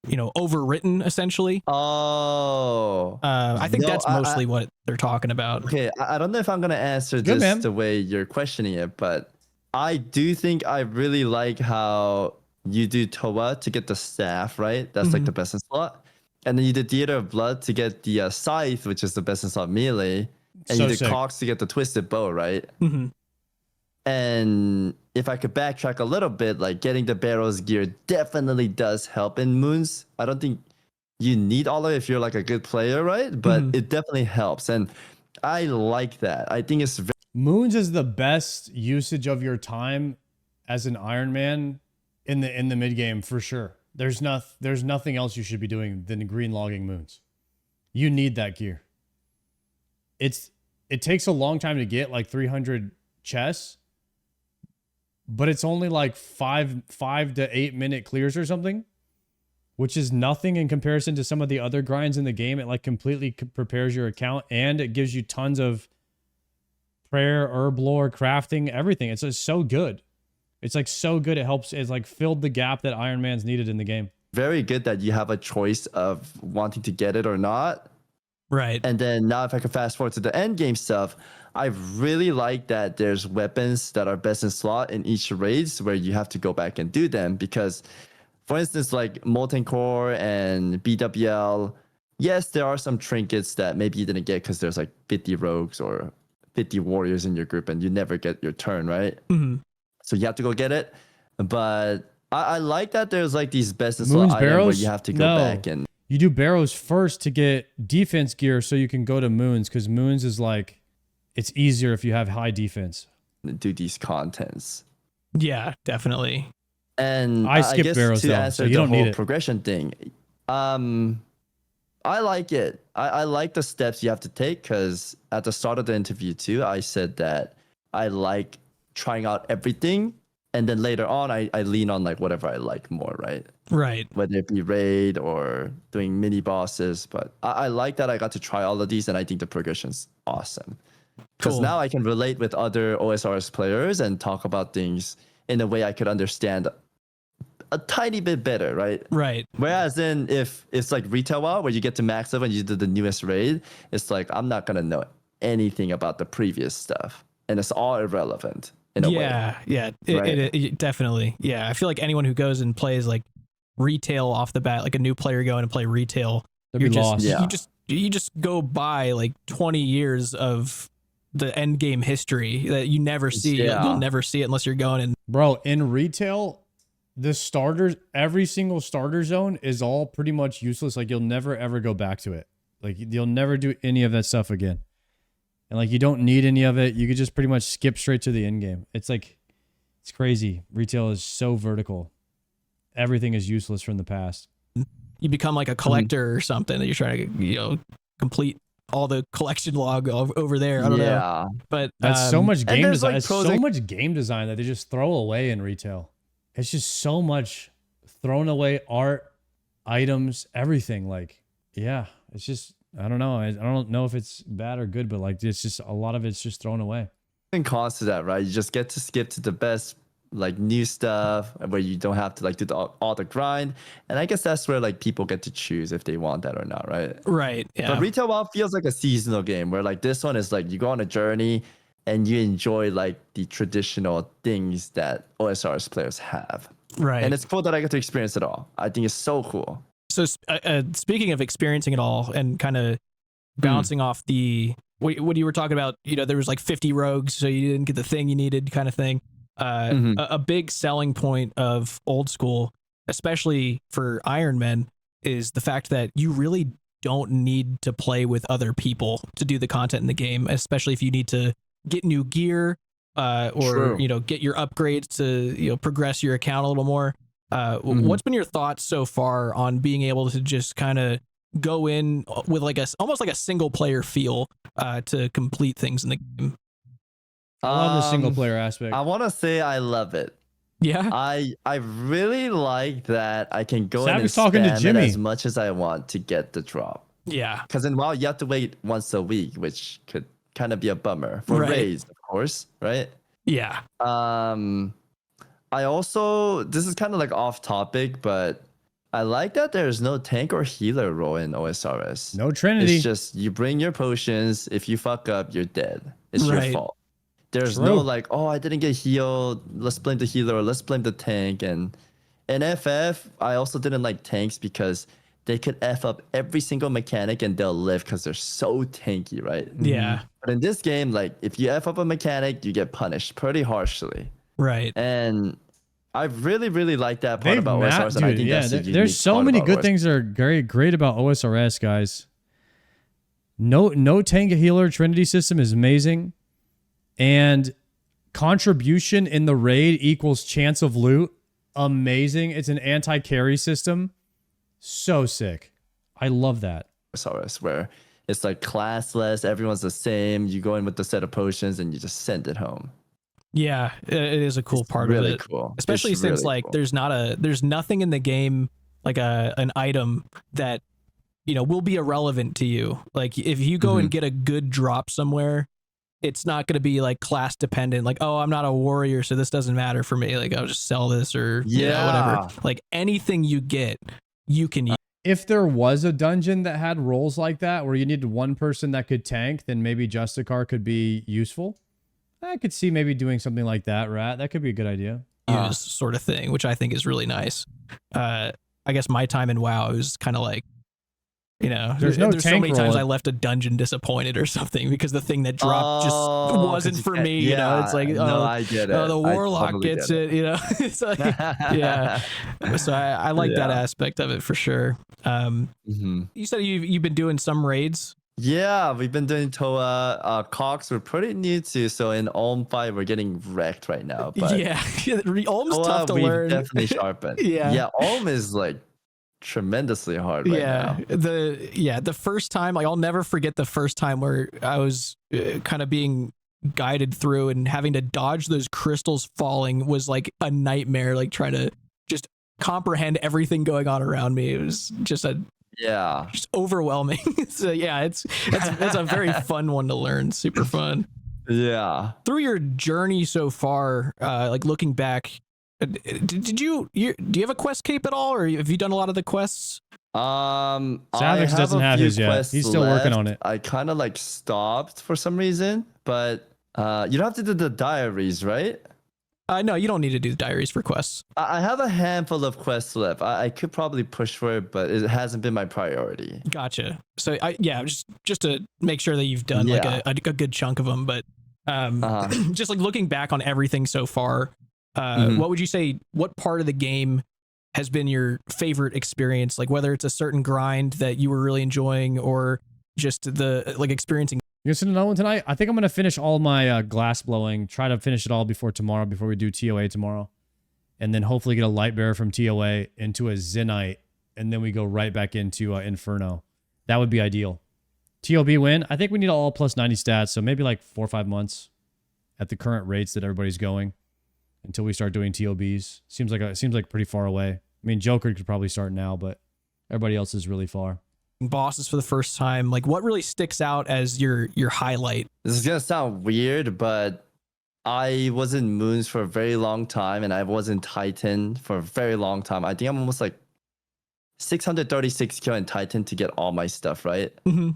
overwritten essentially. I think that's mostly what they're talking about. Okay, I don't know if I'm gonna answer this the way you're questioning it, but I do think I really like how you do Toa to get the staff, right? That's like the best in slot. And then you did Theater of Blood to get the Scythe, which is the best in slot melee. And you did Cox to get the Twisted Bow, right? And if I could backtrack a little bit, like getting the Barrow's gear definitely does help in Moons. I don't think you need all of it if you're like a good player, right? But it definitely helps. And I like that. I think it's Moons is the best usage of your time as an Iron Man in the mid game for sure. There's nothing else you should be doing than green logging Moons. You need that gear. It takes a long time to get, like 300 chests, but it's only like 5 to 8 minute clears or something, which is nothing in comparison to some of the other grinds in the game. It like completely prepares your account, and it gives you tons of prayer, herb lore, crafting, everything. It's just so good. It's like so good. It helps. It's like filled the gap that Iron Man's needed in the game. Very good that you have a choice of wanting to get it or not. Right. And then now if I can fast forward to the end game stuff, I really like that there's weapons that are best in slot in each raids where you have to go back and do them. Because for instance, like Molten Core and BWL, yes, there are some trinkets that maybe you didn't get because there's like 50 rogues or 50 warriors in your group and you never get your turn, right? So you have to go get it. But I like that there's like these best in slot items where you have to go back and... You do Barrows first to get defense gear so you can go to Moons, because Moons is like, it's easier if you have high defense. Do these contents. Yeah, definitely. And I skipped guess barrows to though, answer so you the don't need whole it. progression thing, I like it. I like the steps you have to take because at the start of the interview too, I said that I like trying out everything, and then later on, I lean on like whatever I like more, right? Right. Whether it be raid or doing mini bosses, but I like that I got to try all of these, and I think the progression's awesome. Because Cool. now I can relate with other OSRS players and talk about things in a way I could understand a tiny bit better, right? Right. Whereas then if it's like retail WoW where you get to max level and you do the newest raid, it's like I'm not gonna know anything about the previous stuff, and it's all irrelevant in a way. Yeah, Right. it definitely. Yeah, I feel like anyone who goes and plays like retail off the bat, like a new player going to play retail, They'll you're be just lost. Yeah. you just go by like 20 years of the end game history that you never see. Yeah. You'll never see it unless you're going in. Bro, in retail, the starters, every single starter zone is all pretty much useless. Like you'll never ever go back to it. Like you'll never do any of that stuff again. And like you don't need any of it. You could just pretty much skip straight to the end game. It's like it's crazy. Retail is so vertical. Everything is useless from the past. You become like a collector or something that you're trying to complete all the collection log over there. I don't know. But That's so much game there's, design. like, It's pros so and- much game design that they just throw away in retail. It's just so much thrown away art, items, everything. Like, yeah, it's just I don't know. I don't know if it's bad or good, but like it's just a lot of it's just thrown away. And cons to that, right? You just get to skip to the best like new stuff where you don't have to like do all the grind. And I guess that's where like people get to choose if they want that or not, right? right. Yeah. But retail WoW feels like a seasonal game where like this one is like you go on a journey and you enjoy like the traditional things that OSRS players have. Right. And it's cool that I get to experience it all. I think it's so cool. So speaking of experiencing it all and kind of bouncing off the what you were talking about, there was like 50 rogues, so you didn't get the thing you needed kind of thing. A big selling point of old school, especially for Iron Men, is the fact that you really don't need to play with other people to do the content in the game, especially if you need to get new gear or True. get your upgrades to progress your account a little more. What's been your thoughts so far on being able to just kind of go in with like almost like a single player feel to complete things in the game? I love the single player aspect. I want to say I love it. Yeah. I really like that I can go in and Savix talking to spam it Jimmy. as much as I want to get the drop. Yeah. Because in WoW, you have to wait once a week, which could kind of be a bummer for Right. raids, of course, right? Yeah. I also, this is kind of like off topic, but I like that there's no tank or healer role in OSRS. No Trinity. It's just you bring your potions. If you fuck up, you're dead. It's your Right. fault. There's True. no like, oh, I didn't get healed. Let's blame the healer or let's blame the tank. And in FF, I also didn't like tanks because they could F up every single mechanic and they'll live because they're so tanky, right? Yeah. But in this game, like if you F up a mechanic, you get punished pretty harshly. Right. And I really, really like that part about OSRS. Dude, And I think yeah, that's the unique there's so part many about good OSRS. things that are great about OSRS, guys. No tank healer Trinity system is amazing, and contribution in the raid equals chance of loot. Amazing. It's an anti-carry system. So sick. I love that. OSRS where it's like classless, everyone's the same. You go in with the set of potions and you just send it home. Yeah, it is a cool It's part really of it. cool. Especially It's since really like cool. there's nothing in the game like an item that will be irrelevant to you. Like if you go and get a good drop somewhere, it's not going to be like class dependent. Like, oh, I'm not a warrior, so this doesn't matter for me. Like I'll just sell this or whatever. Like anything you get, you can use. If there was a dungeon that had roles like that where you needed one person that could tank, then maybe Justicar could be useful. I could see maybe doing something like that, Rat. That could be a good idea. Use sort of thing, which I think is really nice. I guess my time in WoW is kind of like, There's no so tank many times roll. I left a dungeon disappointed or something because the thing that dropped just wasn't for me. It's like, no, I get it. the warlock totally gets get it. It's like, yeah. So I like that Yeah. aspect of it for sure. You said you've been doing some raids Yeah, we've been doing Toa. Cox, we're pretty new to, so in Olm 5, we're getting wrecked right now. But Yeah, Olm's Toa, tough to we've learn. definitely sharpened. Yeah. Yeah, Olm is like tremendously hard right Yeah, now. the first time, like I'll never forget the first time where I was kind of being guided through and having to dodge those crystals falling was like a nightmare. Like trying to just comprehend everything going on around me. It was just Yeah. just overwhelming. So yeah, it's a very fun one to learn. Super fun. Yeah. Through your journey so far, like looking back, do you have a quest cape at all, or have you done a lot of the quests? Savix doesn't have his yet. He's still working on it. I kind of like stopped for some reason, but you don't have to do the diaries, right? No, you don't need to do diaries for quests. I have a handful of quests left. I could probably push for it, but it hasn't been my priority. Gotcha. So just to make sure that you've done like a good chunk of them, but just like looking back on everything so far, what would you say? What part of the game has been your favorite experience? Like whether it's a certain grind that you were really enjoying, or just the like experiencing. You gonna send another one tonight? I think I'm gonna finish all my glass blowing. Try to finish it all before tomorrow, before we do TOA tomorrow, and then hopefully get a light bearer from TOA into a Zenite, and then we go right back into Inferno. That would be ideal. TOB win. I think we need all plus 90 stats, so maybe like 4 or 5 months at the current rates that everybody's going until we start doing TOBs. Seems like pretty far away. I mean, Joker could probably start now, but everybody else is really far. Bosses for the first time, like what really sticks out as your highlight? This is gonna sound weird, but I was in Moons for a very long time, and I was in Titan for a very long time. I think I'm almost like 636 kill in Titan to get all my stuff, right? Mm-hmm.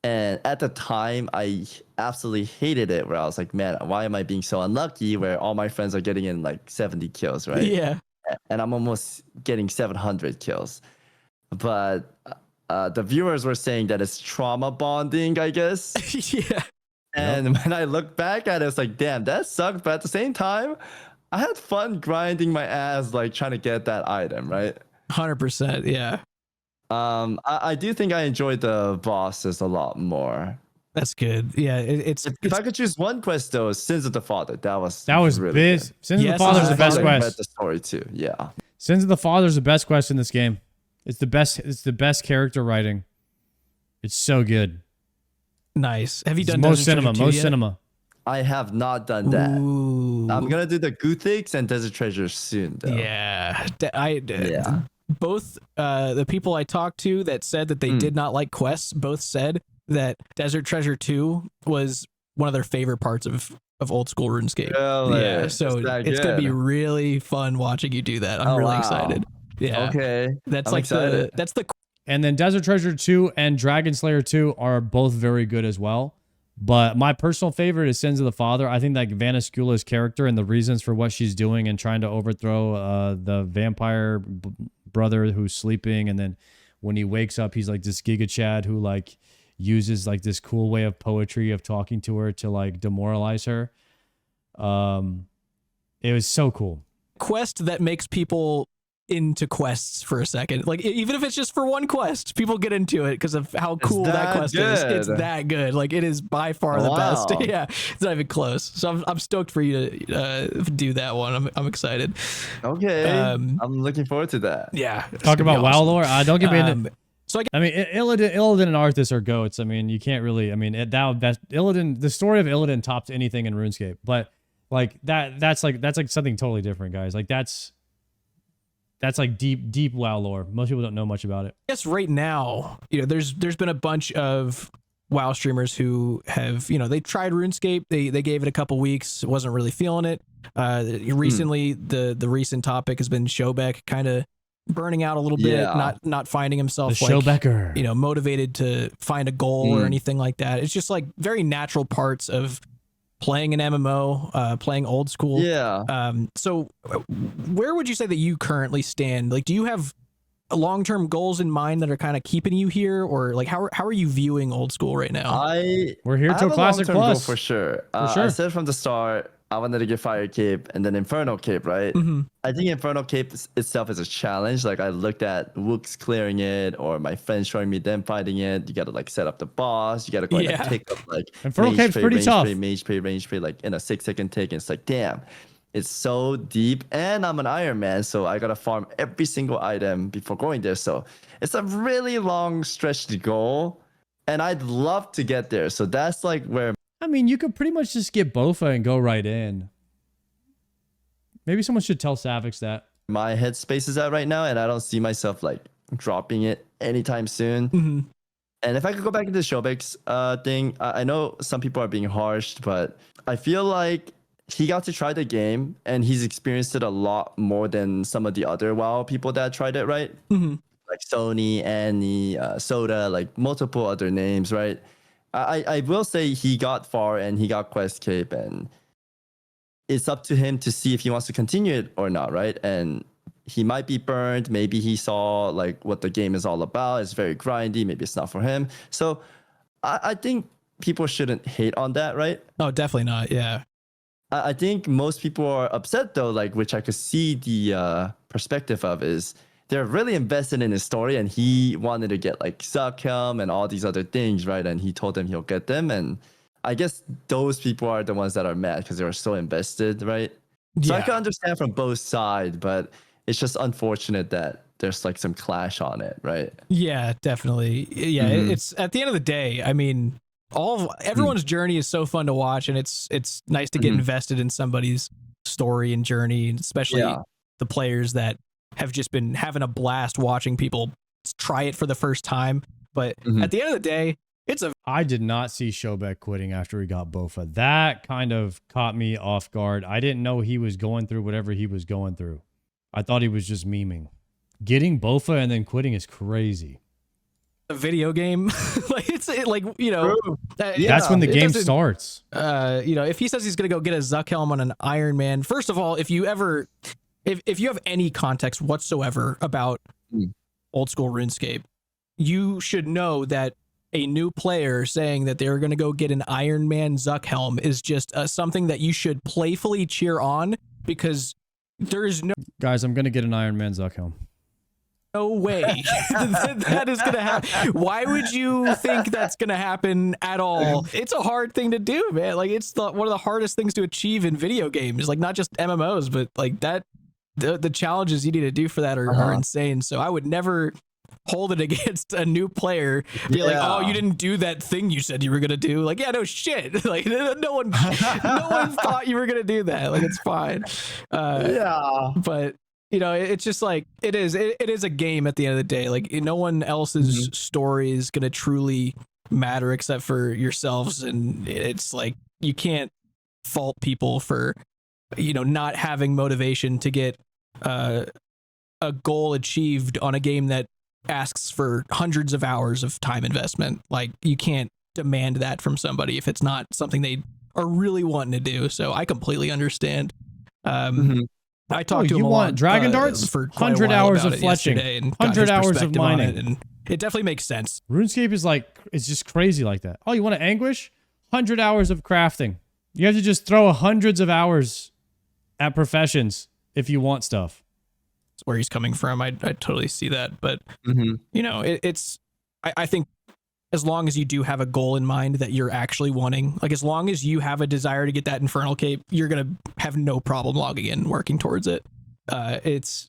And at the time, I absolutely hated it, where I was like, man, why am I being so unlucky where all my friends are getting in like 70 kills, right? Yeah. And I'm almost getting 700 kills. But the viewers were saying that it's trauma bonding, I guess. Yeah. And when I look back at it, it's like, damn, that sucked. But at the same time, I had fun grinding my ass, like trying to get that item, right? 100%. Yeah. I do think I enjoyed the bosses a lot more. That's good. Yeah. If I could choose one quest though, Sins of the Father. That was really biz. good. Sins of the Father is the best quest. Read the story too. Yeah. Sins of the Father is the best quest in this game. It's the best. It's the best character writing. It's so good. Nice. Have you done most cinema? Most yet? cinema. I have not done that. Ooh. I'm gonna do the Guthics and Desert Treasure soon, though. Yeah. Both the people I talked to that said that they did not like quests both said that Desert Treasure 2 was one of their favorite parts of old school RuneScape. Really? Yeah. So it's gonna be really fun watching you do that. I'm really excited. Yeah. Okay. That's the And then Desert Treasure 2 and Dragon Slayer 2 are both very good as well. But my personal favorite is Sins of the Father. I think that Vanascula's character and the reasons for what she's doing and trying to overthrow the vampire brother who's sleeping. And then when he wakes up, he's like this Giga Chad who like uses like this cool way of poetry of talking to her to like demoralize her. It was so cool. quest that makes people into quests for a second. Like even if it's just for one quest, people get into it because of how cool that quest is. It's that good. Like it is by far the best. Yeah, it's not even close. So I'm stoked for you to do that one. I'm excited. Okay, I'm looking forward to that. Yeah. Talk about WoW lore. Don't get me into. So I mean, Illidan and Arthas are goats. I mean, you can't really. I mean, Illidan. The story of Illidan tops anything in RuneScape. But like that's like something totally different, guys. Like that's like deep WoW lore. Most people don't know much about it. I guess right now, there's been a bunch of WoW streamers who have, they tried RuneScape. They gave it a couple weeks. Wasn't really feeling it. Recently, the recent topic has been Showbeck kind of burning out a little bit, not finding himself the Showbecker, motivated to find a goal or anything like that. It's just like very natural parts of playing an MMO, playing old school. Yeah. So where would you say that you currently stand? Like, do you have long-term goals in mind that are kind of keeping you here, or like how are you viewing old school right now? We're here till Classic Plus Goal for sure. For sure. I said from the start, I wanted to get Fire Cape and then Infernal Cape, right? I think Infernal Cape itself is a challenge. Like I looked at Wooks clearing it, or my friends showing me them fighting it. You gotta like set up the boss. You gotta go and pick up like Infernal Cape's pretty tough. Mage Pay, Range Pay, like in a 6-second tick. And it's like, damn, it's so deep. And I'm an Iron Man, so I gotta farm every single item before going there. So it's a really long stretch to go, and I'd love to get there. So that's like where. I mean, you could pretty much just get Bofa and go right in. Maybe someone should tell Savix that. My headspace is at right now, and I don't see myself like dropping it anytime soon. And if I could go back into the Showbix thing, I know some people are being harsh, but I feel like he got to try the game and he's experienced it a lot more than some of the other WoW people that tried it, right? Like Sony, Annie, Soda, like multiple other names, right? I will say he got far and he got Quest Cape, and it's up to him to see if he wants to continue it or not, right? And he might be burned. Maybe he saw like what the game is all about. It's very grindy. Maybe it's not for him. So I think people shouldn't hate on that, right? Oh, definitely not. Yeah. I think most people are upset though, like, which I could see the perspective of, is they're really invested in his story, and he wanted to get like Zuckhelm and all these other things, right? And he told them he'll get them, and I guess those people are the ones that are mad because they were so invested, right? So I can understand from both sides, but it's just unfortunate that there's like some clash on it, right? Yeah, definitely. Yeah, it's at the end of the day, I mean, everyone's journey is so fun to watch, and it's nice to get invested in somebody's story and journey, and especially the players that have just been having a blast watching people try it for the first time. But at the end of the day, I did not see Showbeck quitting after he got Bofa. That kind of caught me off guard. I didn't know he was going through whatever he was going through. I thought he was just memeing. Getting Bofa and then quitting is crazy. A video game. That's when the game starts. If he says he's gonna go get a Zuckhelm on an Iron Man, first of all, if you have any context whatsoever about old school RuneScape, you should know that a new player saying that they're going to go get an Iron Man Zuckhelm is just something that you should playfully cheer on, because there's no... Guys, I'm going to get an Iron Man Zuckhelm. No way that is going to happen. Why would you think that's going to happen at all? It's a hard thing to do, man. Like, it's one of the hardest things to achieve in video games, like not just MMOs, but like that. The challenges you need to do for that are insane. So I would never hold it against a new player. Be like, oh, you didn't do that thing you said you were gonna do. Like, yeah, no shit. Like, no one thought you were gonna do that. Like, it's fine. But it's just like it is a game at the end of the day. Like, no one else's story is gonna truly matter except for yourselves, and it's like you can't fault people for not having motivation to get a goal achieved on a game that asks for hundreds of hours of time investment. Like, you can't demand that from somebody if it's not something they are really wanting to do. So I completely understand. I talked to him a lot. Dragon darts for 100 hours of fletching, 100 hours of mining, and it definitely makes sense. RuneScape is like, it's just crazy like that. Oh, you want to anguish? 100 hours of crafting. You have to just throw hundreds of hours at professions if you want stuff. That's where he's coming from. I totally see that. But, I think as long as you do have a goal in mind that you're actually wanting, like as long as you have a desire to get that Infernal Cape, you're going to have no problem logging in and working towards it. That's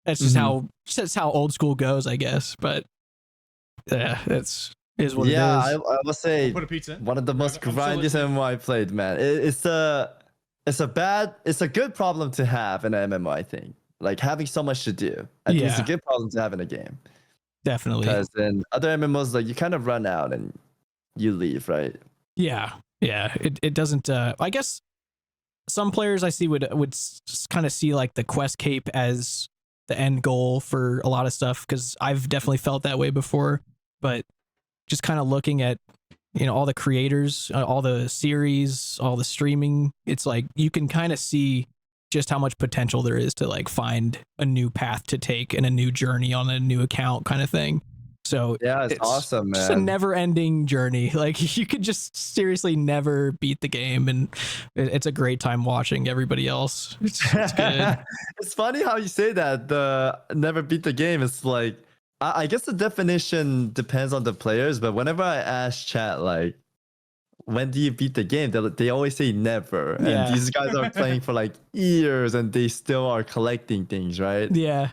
just how old school goes, I guess. But is what it is. Yeah, I will say put a pizza in. One of the most grindiest MMO I played, man. It's a good problem to have in an MMO, I think. Like, having so much to do. I think it's a good problem to have in a game. Definitely. Because then other MMOs, like, you kind of run out and you leave, right? Yeah. It doesn't. I guess some players I see would kind of see like the quest cape as the end goal for a lot of stuff, because I've definitely felt that way before. But just kind of looking at all the creators, all the series, all the streaming, it's like you can kind of see just how much potential there is to like find a new path to take and a new journey on a new account kind of thing. So Yeah, it's awesome, just a man. never-ending journey. Like you could just seriously never beat the game, and it's a great time watching everybody else. It's good. It's funny how you say that. The never beat the game. It's like I guess the definition depends on the players, but whenever I ask chat like, when do you beat the game? They always say never. And Yeah. these guys are playing for like years and they still are collecting things, right? Yeah.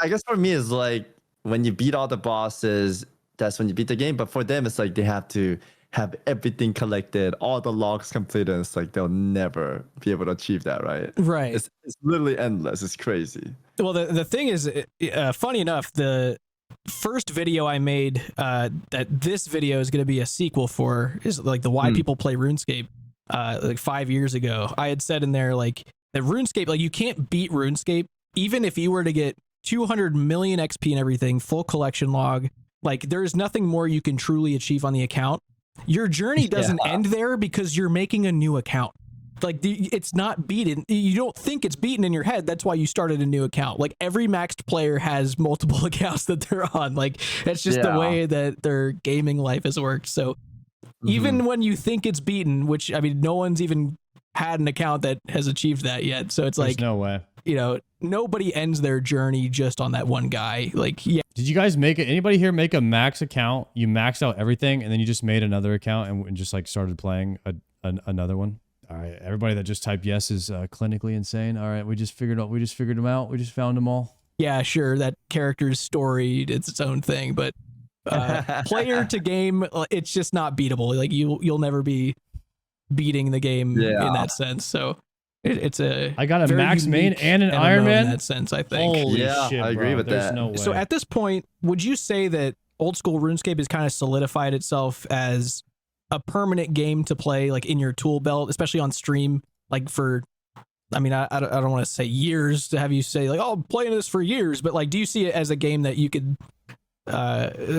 I guess for me, it's like when you beat all the bosses, that's when you beat the game. But for them, it's like they have to have everything collected, all the logs completed. It's like they'll never be able to achieve that, right? Right. It's literally endless. It's crazy. Well, the thing is, funny enough, the first video I made that this video is going to be a sequel for is like the why people play RuneScape. Like 5 years ago, I had said in there like that RuneScape, like you can't beat RuneScape even if you were to get 200 million XP and everything, full collection log. Like there's nothing more you can truly achieve on the account. Your journey doesn't end there because you're making a new account. Like it's not beaten. You don't think it's beaten in your head. That's why you started a new account. Like every maxed player has multiple accounts that they're on. Like it's just the way that their gaming life has worked. So even when you think it's beaten, which I mean, no one's even had an account that has achieved that yet. So it's There's like, no way. you know, nobody ends their journey just on that one guy. Like, yeah. Did you guys make it? Anybody here make a max account? You maxed out everything, and then you just made another account and just like started playing another one. All right, everybody that just typed yes is clinically insane. All right, we just figured them out. We just found them all. Yeah, sure. That character's story, it's its own thing, but player to game, it's just not beatable. Like you'll never be beating the game in that sense. So it's a I got a max main and an MMO Iron Man in that sense, I think. Holy shit, I agree with There's that. no way. So at this point, would you say that old school RuneScape has kind of solidified itself as a permanent game to play, like in your tool belt, especially on stream? Like for, I mean, I don't want to say years to have you say like, oh, I'm playing this for years, but like, do you see it as a game that you could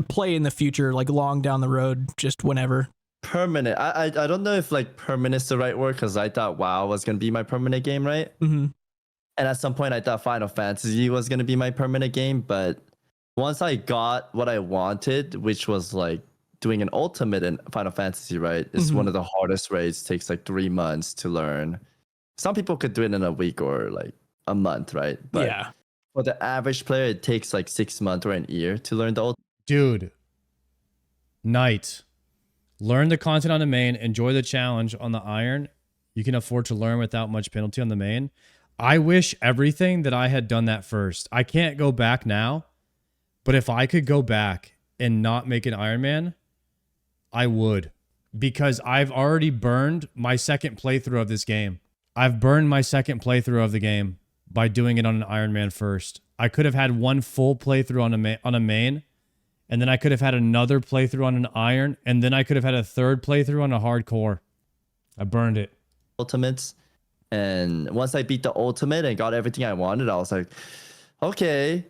play in the future, like long down the road, just whenever? Permanent. I don't know if like permanent is the right word, because I thought WoW was gonna be my permanent game, right? Mm-hmm. And at some point I thought Final Fantasy was gonna be my permanent game, but once I got what I wanted, which was like doing an ultimate in Final Fantasy, right? It's one of the hardest raids, takes like 3 months to learn. Some people could do it in a week or like a month, right? But Yeah. for the average player, it takes like 6 months or an year to learn the ultimate. Dude, Knight. Learn the content on the main, enjoy the challenge on the iron. You can afford to learn without much penalty on the main. I wish everything that I had done that first. I can't go back now, but if I could go back and not make an Iron Man, I would, because I've already burned my second playthrough of this game. I've burned my second playthrough of the game by doing it on an Iron Man first. I could have had one full playthrough on a main, and then I could have had another playthrough on an iron, and then I could have had a third playthrough on a hardcore. I burned it. Ultimates. And once I beat the ultimate and got everything I wanted, I was like, okay,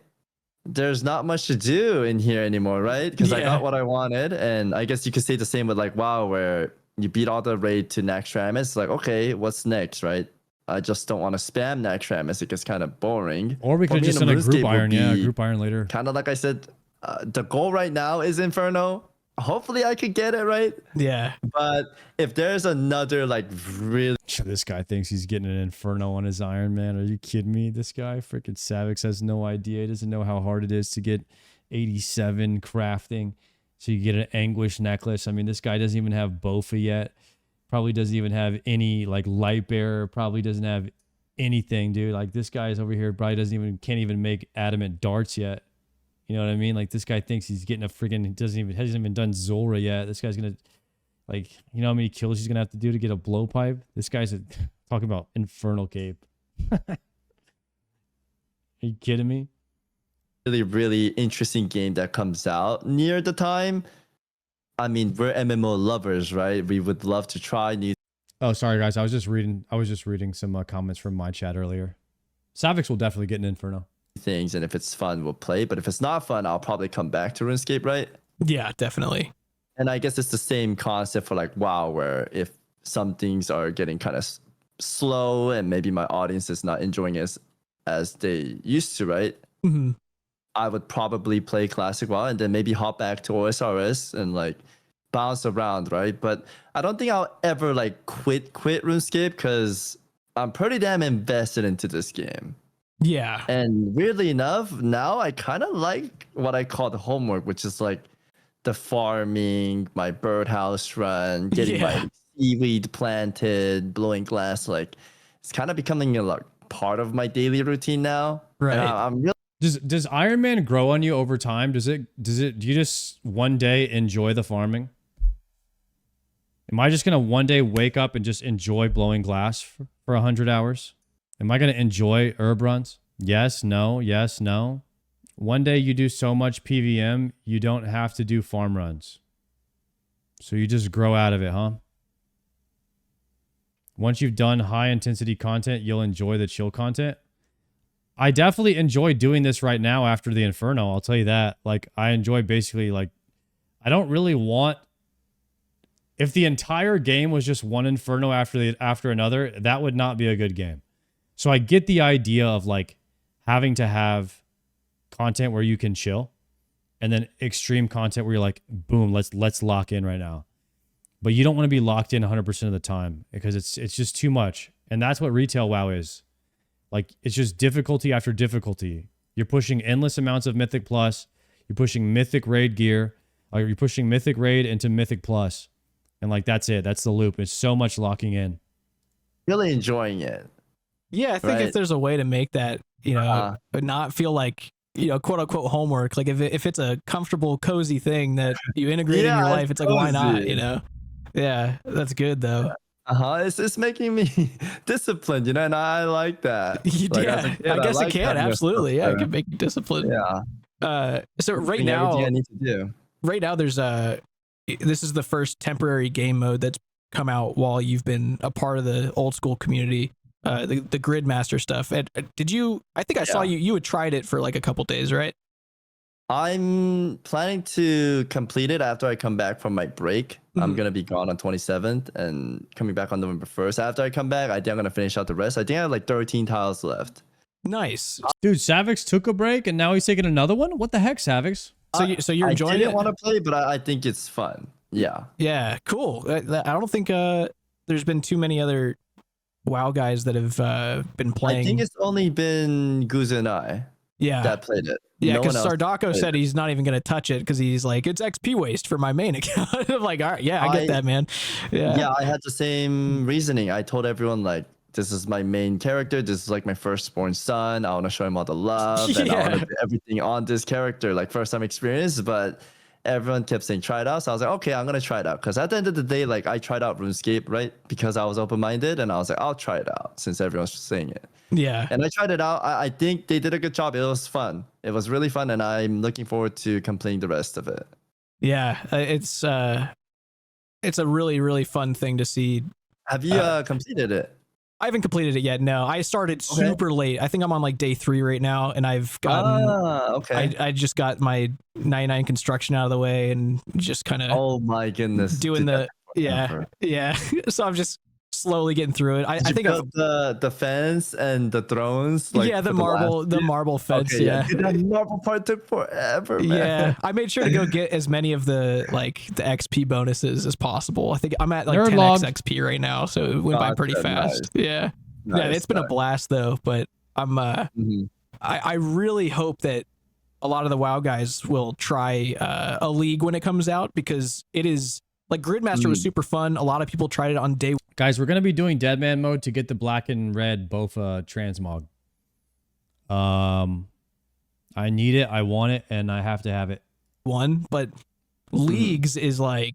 there's not much to do in here anymore, right? Because I got what I wanted. And I guess you could say the same with like WoW, where you beat all the raid to Naxxramas. It's like, okay, what's next, right? I just don't want to spam Naxxramas. It gets kind of boring. Or we could have just done a group iron. Yeah, group iron later. Kind of like I said, the goal right now is Inferno. Hopefully I could get it right. Yeah. But if there's another like really... This guy thinks he's getting an Inferno on his Iron Man. Are you kidding me? This guy, freaking Savix, has no idea. He doesn't know how hard it is to get 87 crafting. So you get an Anguish necklace. I mean, this guy doesn't even have Bofa yet. Probably doesn't even have any like light bearer. Probably doesn't have anything, dude. Like this guy's over here probably can't even make adamant darts yet. You know what I mean? Like this guy thinks he's getting a freaking hasn't even done Zulrah yet. This guy's gonna, like, you know how many kills he's gonna have to do to get a blowpipe? This guy's talking about Infernal Cape. Are you kidding me? Really interesting game that comes out near the time. I mean, we're MMO lovers, right? We would love to try new. Oh, sorry guys. I was just reading some comments from my chat earlier. Savix will definitely get an Inferno things, and if it's fun, we'll play. But if it's not fun, I'll probably come back to RuneScape, right? Yeah, definitely. And I guess it's the same concept for like WoW, where if some things are getting kind of slow and maybe my audience is not enjoying it as they used to, right? I would probably play Classic WoW and then maybe hop back to OSRS and like bounce around, right? But I don't think I'll ever like quit RuneScape because I'm pretty damn invested into this game. Yeah. And weirdly enough, now I kind of like what I call the homework, which is like the farming, my birdhouse run, getting my seaweed planted, blowing glass. Like it's kind of becoming a like part of my daily routine now. Right. And I'm really Does Iron Man grow on you over time? Do you just one day enjoy the farming? Am I just gonna one day wake up and just enjoy blowing glass for 100 hours? Am I gonna enjoy herb runs? Yes, no, yes, no. One day you do so much PVM, you don't have to do farm runs. So you just grow out of it, huh? Once you've done high intensity content, you'll enjoy the chill content. I definitely enjoy doing this right now after the Inferno. I'll tell you that. Like, I enjoy basically, like, I don't really want, if the entire game was just one Inferno after another, that would not be a good game. So I get the idea of like having to have content where you can chill, and then extreme content where you're like, boom, let's lock in right now. But you don't want to be locked in 100% of the time because it's just too much. And that's what retail WoW is. Like, it's just difficulty after difficulty. You're pushing endless amounts of Mythic Plus. You're pushing Mythic Raid gear. You're pushing Mythic Raid into Mythic Plus. And, like, that's it. That's the loop. It's so much locking in. really enjoying it. Yeah, I think if there's a way to make that, you know, not feel like, you know, quote unquote homework, like if it's a comfortable, cozy thing that you integrate in your life, it's like, why not, you know? Yeah, that's good though. It's making me disciplined, you know, and I like that. Like, I guess it can, absolutely. Yeah, it can make you disciplined. Yeah. So right now, everything I need to do. Right now, there's this is the first temporary game mode that's come out while you've been a part of the old school community, the Gridmaster stuff. And did you? I think I saw you had tried it for like a couple days, right? I'm planning to complete it after I come back from my break. I'm going to be gone on 27th and coming back on November 1st. After I come back, I think I'm going to finish out the rest. I think I have like 13 tiles left. Nice. Dude, Savix took a break and now he's taking another one? What the heck, Savix? So you're enjoying it? I didn't want to play, but I think it's fun. Yeah. Yeah, cool. I don't think there's been too many other WoW guys that have been playing. I think it's only been Goose and I that played it. Yeah, because Sardaco said he's not even going to touch it because he's like, it's XP waste for my main account. I'm like, all right, yeah, I get that, man. Yeah, I had the same reasoning. I told everyone, like, this is my main character. This is like my firstborn son. I want to show him all the love and I want to do everything on this character, like first time experience. But everyone kept saying, try it out. So I was like, okay, I'm going to try it out. Because at the end of the day, like, I tried out RuneScape, right? Because I was open-minded and I was like, I'll try it out since everyone's saying it. Yeah. And I tried it out. I think they did a good job. It was fun. It was really fun. And I'm looking forward to completing the rest of it. Yeah. It's a really, really fun thing to see. Have you completed it? I haven't completed it yet. No, I started super late. I think I'm on like day 3 right now, and I've gotten. I just got my 99 construction out of the way, and just kind of. Oh my goodness! Doing yeah. So I'm just slowly getting through it. I think the fence and the thrones. Like, the marble fence. Okay, Dude, that marble part took forever, man. Yeah, I made sure to go get as many of the XP bonuses as possible. I think I'm at like 10x XP right now, so it went by pretty fast. Nice. Yeah, it's been a blast though. But I'm I really hope that a lot of the WoW guys will try a league when it comes out, because it is. Like, Gridmaster was super fun. A lot of people tried it on day 1. Guys, we're going to be doing Deadman mode to get the black and red Bofa transmog. I need it, I want it, and I have to have it. But leagues is like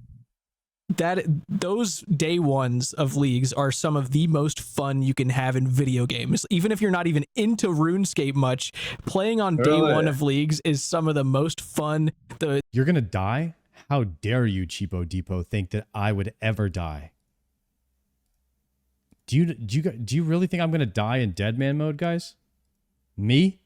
that. Those day ones of leagues are some of the most fun you can have in video games. Even if you're not even into RuneScape much, playing on day 1 of leagues is some of the most fun. You're going to die? How dare you, Cheapo Depot, think that I would ever die? Do you really think I'm going to die in Deadman mode, guys? Me?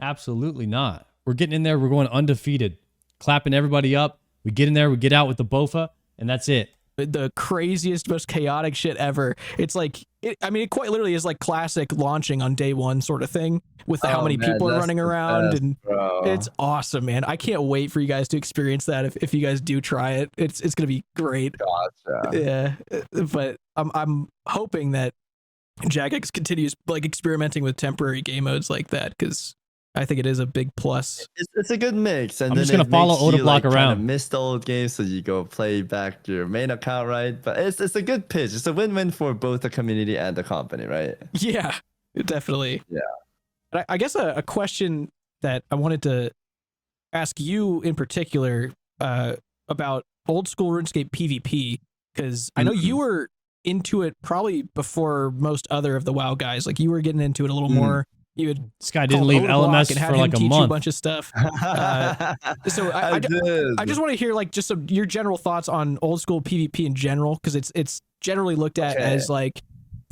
Absolutely not. We're getting in there. We're going undefeated. Clapping everybody up. We get in there. We get out with the Bofa. And that's it. the craziest, most chaotic shit ever. It's like, it quite literally is like classic launching on day one sort of thing with how many people are running around, and bro. it's awesome, man. I can't wait for you guys to experience that. If you guys do try it, it's gonna be great. Gotcha. Yeah, but I'm hoping that Jagex continues like experimenting with temporary game modes like that, because I think it is a big plus. It's a good mix, and I'm then just gonna it follow makes you, Odablock kinda around. miss the old games, so you go play back your main account, right? But it's a good pitch. It's a win-win for both the community and the company, right? Yeah, definitely. Yeah. But I guess a question that I wanted to ask you in particular about old school RuneScape PvP, because I know you were into it probably before most other of the WoW guys. Like you were getting into it a little more. You had This guy didn't leave LMS for like a teach you a month. bunch of stuff. So I just want to hear like just your general thoughts on old school PvP in general, because it's generally looked at as like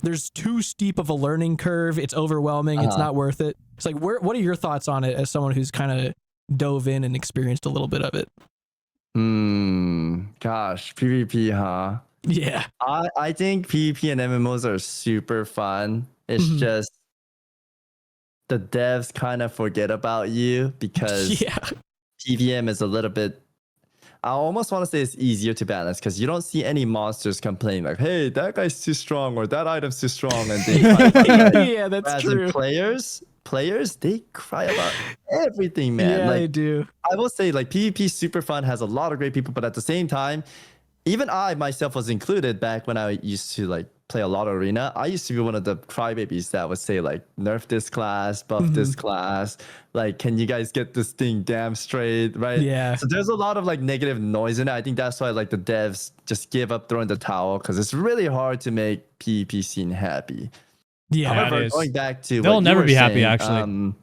there's too steep of a learning curve. It's overwhelming. It's not worth it. It's like, what are your thoughts on it as someone who's kind of dove in and experienced a little bit of it? Gosh, PvP, huh? Yeah. I think PvP and MMOs are super fun. It's just the devs kind of forget about you because PVM is a little bit, I almost want to say it's easier to balance because you don't see any monsters complaining like, hey, that guy's too strong or that item's too strong. And they yeah, that's true. Players, they cry about everything, man. Yeah, like, they do. I will say like PvP is super fun, has a lot of great people, but at the same time, even I myself was included back when I used to like play a lot of arena. I used to be one of the crybabies that would say like, nerf this class, buff this class. Like, can you guys get this thing damn straight, right? Yeah. So there's a lot of like negative noise in it. I think that's why like the devs just give up throwing the towel because it's really hard to make PvP scene happy. Yeah. However, going back to they'll what never you were be happy. saying,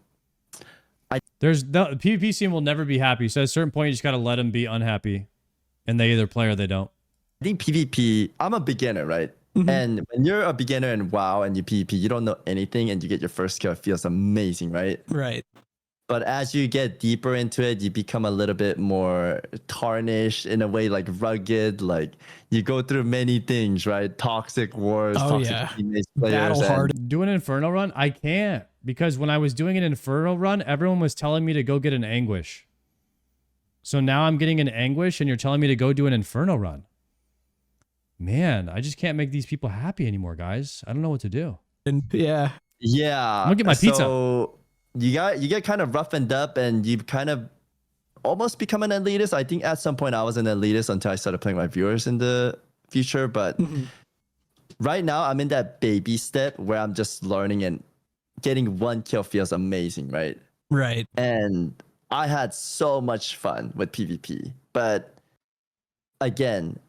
Actually, the PvP scene will never be happy. So at a certain point, you just gotta let them be unhappy, and they either play or they don't. I think PvP, I'm a beginner, right? And when you're a beginner in WoW and you PvP, you don't know anything and you get your first kill, it feels amazing, right? Right. But as you get deeper into it, you become a little bit more tarnished in a way, like rugged. Like you go through many things, right? Toxic wars, toxic teammates, players. Battle hard. Do an Inferno run? I can't, because when I was doing an Inferno run, everyone was telling me to go get an Anguish. So now I'm getting an Anguish and you're telling me to go do an Inferno run. Man, I just can't make these people happy anymore, guys. I don't know what to do. And yeah, I'm gonna get my pizza. So you get kind of roughened up and you kind of almost become an elitist. I think at some point I was an elitist until I started playing my viewers in the future. But right now I'm in that baby step where I'm just learning, and getting one kill feels amazing, right? Right. And I had so much fun with PvP. But again,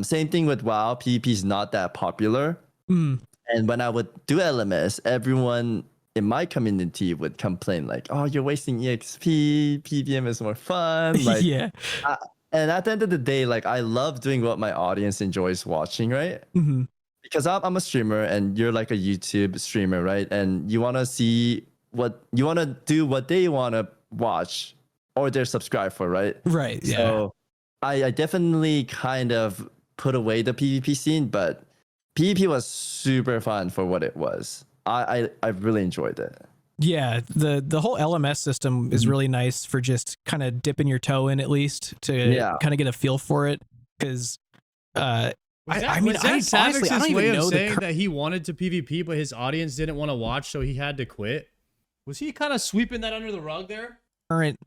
same thing with WoW. PvP is not that popular. And when I would do LMS, everyone in my community would complain like, "Oh, you're wasting EXP. PVM is more fun." Like, and at the end of the day, like I love doing what my audience enjoys watching, right? Because I'm a streamer and you're like a YouTube streamer, right? And you want to see what you want to do, what they want to watch, or they're subscribed for, right? Right. Yeah. So I definitely kind of put away the PvP scene, but PvP was super fun for what it was. I really enjoyed it. Yeah, the whole LMS system is really nice for just kind of dipping your toe in, at least to kind of get a feel for it. Because I mean, Savix's honestly, I don't way even of know saying that he wanted to PvP, but his audience didn't want to watch, so he had to quit. Was he kind of sweeping that under the rug there? Current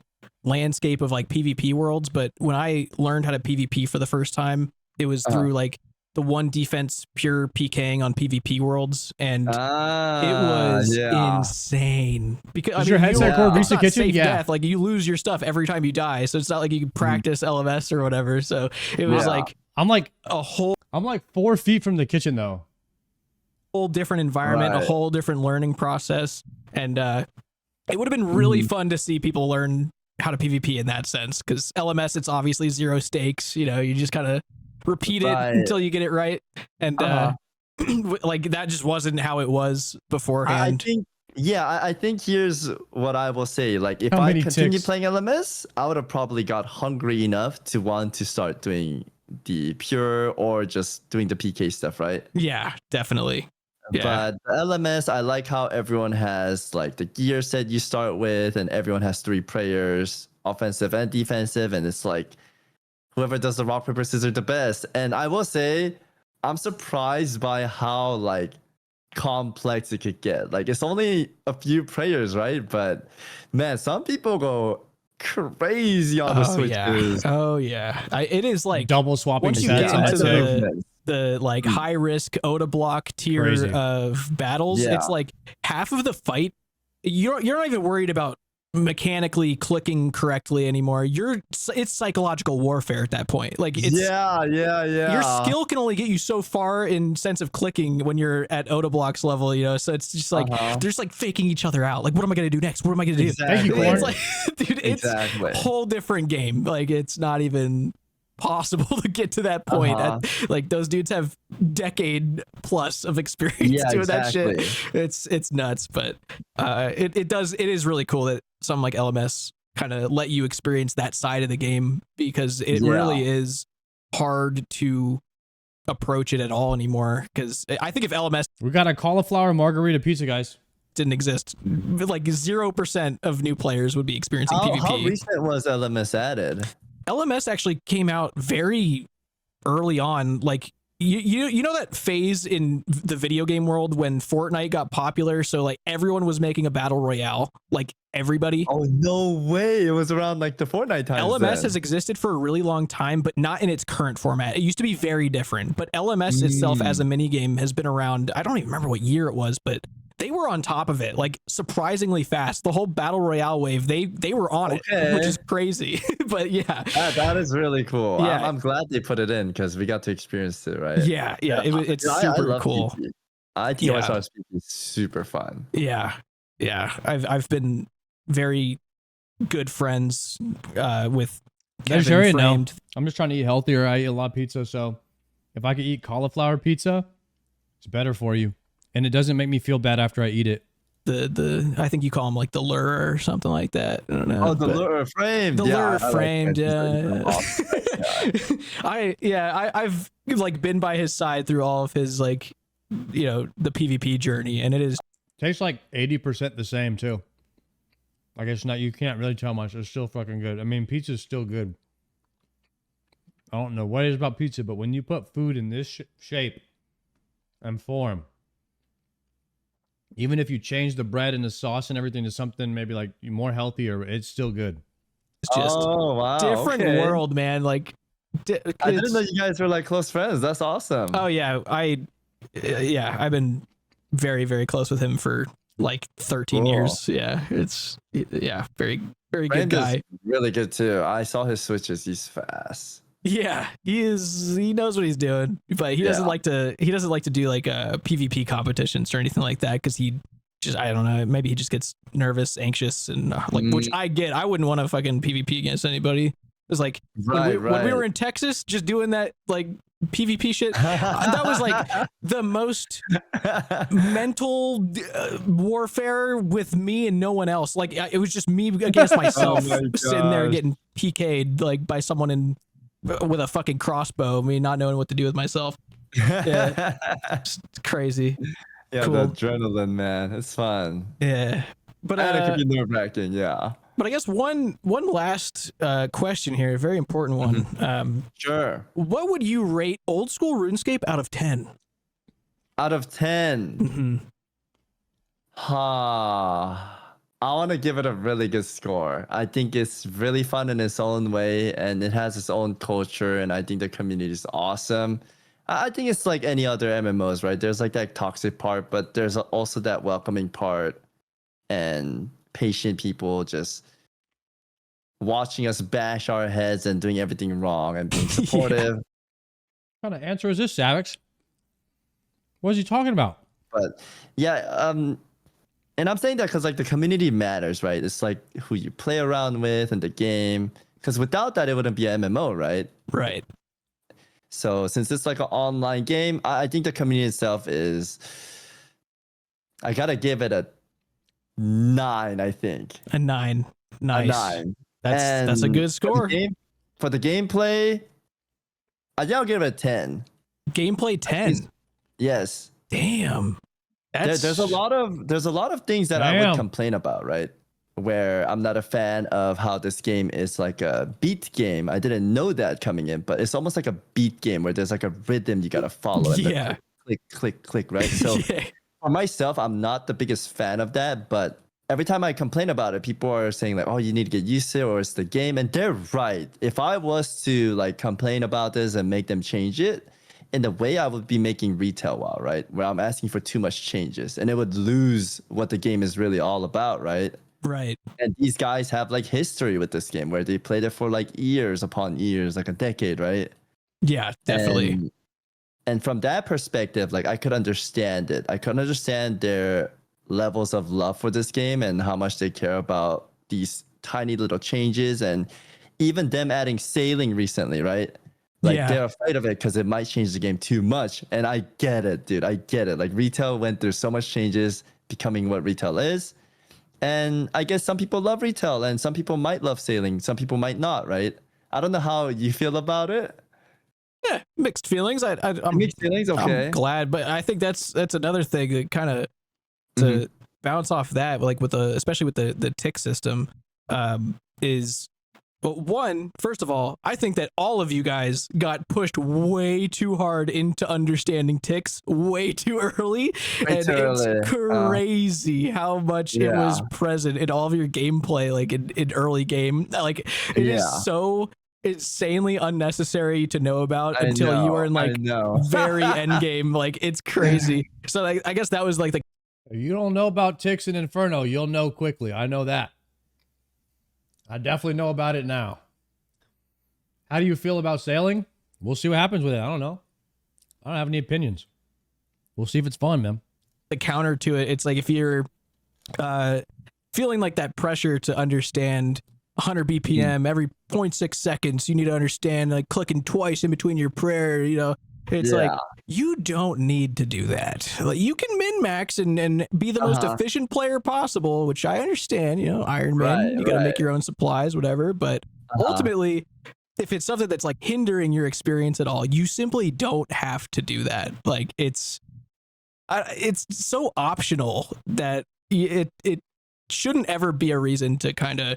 landscape of like PvP worlds, but when I learned how to PvP for the first time, it was through like the one defense pure PKing on PvP worlds, and it was insane. Because your headset cord reach the kitchen? Death. Like you lose your stuff every time you die, so it's not like you can practice LMS or whatever. So it was like I'm like 4 feet from the kitchen though. Whole different environment, a whole different learning process, and it would have been really fun to see people learn how to PvP in that sense, because LMS, it's obviously zero stakes. You know, you just kind of repeat it until you get it right, and like that just wasn't how it was beforehand. I think here's what I will say. Like if I continued playing LMS, I would have probably got hungry enough to want to start doing the pure or just doing the PK stuff, right? Yeah, definitely. Yeah. But the LMS, I like how everyone has like the gear set you start with, and everyone has 3 players, offensive and defensive, and it's like whoever does the rock paper scissors the best. And I will say, I'm surprised by how like complex it could get. Like it's only a few players, right? But man, some people go crazy on the switches. Oh yeah. It is like Double swapping once you sets. get and into that's the like high risk Oda block tier Crazy. of battles, Yeah. it's like half of the fight. You're not even worried about mechanically clicking correctly anymore. It's psychological warfare at that point. Like it's yeah. your skill can only get you so far in sense of clicking when you're at Oda blocks level, you know. So it's just like they're just like faking each other out. Like, what am I gonna do next? What am I gonna do? Exactly. Thank you, It's Corn. like, dude, it's a whole different game. Like, it's not even possible to get to that point. Like, those dudes have decade plus of experience doing that shit. It's nuts, but it is really cool that something like LMS kind of let you experience that side of the game, because it really is hard to approach it at all anymore. Because I think if LMS We got a cauliflower margarita pizza, guys. didn't exist, like 0% of new players would be experiencing PvP. How recent was LMS added? LMS actually came out very early on. Like you know that phase in the video game world when Fortnite got popular, so like everyone was making a battle royale, like everybody. Oh no way! It was around like the Fortnite time. LMS has existed for a really long time, but not in its current format. It used to be very different, but LMS itself as a mini game has been around. I don't even remember what year it was, but they were on top of it, like surprisingly fast. The whole battle royale wave, they were on it, which is crazy. But yeah, that is really cool. Yeah. I'm glad they put it in because we got to experience it, right? yeah. It's I super love cool. PvP. I think OSRS is super fun. Yeah. I've been very good friends with There's Kevin Jerry, no. Framed. I'm just trying to eat healthier. I eat a lot of pizza, so if I could eat cauliflower pizza, it's better for you. And it doesn't make me feel bad after I eat it. The I think you call him like the lure or something like that. I don't know. Oh, the lure framed. The lure framed. I've like been by his side through all of his like, you know, the PvP journey, and it is Tastes like 80% the same too. Like it's not, you can't really tell much. It's still fucking good. I mean, pizza's still good. I don't know what it is about pizza, but when you put food in this shape and form, even if you change the bread and the sauce and everything to something maybe like more healthier, it's still good. it's just different world, man. Like I didn't know you guys were like close friends. That's awesome. Oh yeah, I've been very, very close with him for like 13 years. Yeah, very, very good guy. Really good too. I saw his switches. He's fast. Yeah, he knows what he's doing, but he doesn't like to do like PvP competitions or anything like that, because he just, I don't know, maybe he just gets nervous, anxious, and like, which I get. I wouldn't want to fucking PvP against anybody. It's like when we were in Texas just doing that like PvP shit, that was like the most mental warfare with me and no one else. Like it was just me against myself, sitting there getting PK'd like by someone with a fucking crossbow, me not knowing what to do with myself. Yeah, it's crazy. Yeah, cool. The adrenaline, man, it's fun. Yeah, but and it could be nerve-wracking. Yeah. But I guess one last question here, a very important one. Sure. What would you rate old school RuneScape out of 10? Out of 10. I want to give it a really good score. I think it's really fun in its own way, and it has its own culture, and I think the community is awesome. I think it's like any other MMOs, right? There's like that toxic part, but there's also that welcoming part and patient people just watching us bash our heads and doing everything wrong and being supportive. What kind of answer is this, Savix? What is he talking about? But yeah, and I'm saying that because like the community matters, right? It's like who you play around with and the game. Because without that, it wouldn't be an MMO, right? Right. So since it's like an online game, I think the community itself is. I gotta give it a 9. I think a 9. Nice. A 9. That's a good score. For the gameplay, I think I'll give it a 10. Gameplay 10. Yes. Damn. There's a lot of things that I would Damn. complain about, right? Where I'm not a fan of how this game is like a beat game. I didn't know that coming in, but it's almost like a beat game where there's like a rhythm you gotta follow. And Yeah. click, click, click, right? So Yeah. for myself, I'm not the biggest fan of that, but every time I complain about it, people are saying like, "Oh, you need to get used to it, or it's the game," and they're right. If I was to like complain about this and make them change it, in a way, I would be making retail WoW, right? Where I'm asking for too much changes, and it would lose what the game is really all about, right? Right. And these guys have like history with this game, where they played it for like years upon years, like a decade, right? Yeah, definitely. And from that perspective, like I could understand it. I could understand their levels of love for this game and how much they care about these tiny little changes, and even them adding sailing recently, right? Like Yeah. they're afraid of it because it might change the game too much. And I get it, dude. I get it. Like retail went through so much changes, becoming what retail is. And I guess some people love retail and some people might love sailing. Some people might not, right? I don't know how you feel about it. Yeah, mixed feelings. I'm Mixed feelings, okay. I'm glad, but I think that's another thing that kind of to bounce off that, like with especially with the tick system, is, well, one, first of all, I think that all of you guys got pushed way too hard into understanding ticks way too early, and it's crazy how much it was present in all of your gameplay, like in early game. Like it is so insanely unnecessary to know about until you are in like very end game. Like it's crazy. So like, I guess that was like the. If you don't know about ticks in Inferno, you'll know quickly. I know that. I definitely know about it now. How do you feel about sailing? We'll see what happens with it. I don't know. I don't have any opinions. We'll see if it's fun, man. The counter to it, it's like if you're feeling like that pressure to understand 100 BPM every 0.6 seconds, you need to understand like clicking twice in between your prayer, you know, it's like you don't need to do that. Like you can min max and be the most efficient player possible, which I understand, you know, Iron Man, you got to make your own supplies, whatever. But ultimately, if it's something that's like hindering your experience at all, you simply don't have to do that. Like it's so optional that it shouldn't ever be a reason to kind of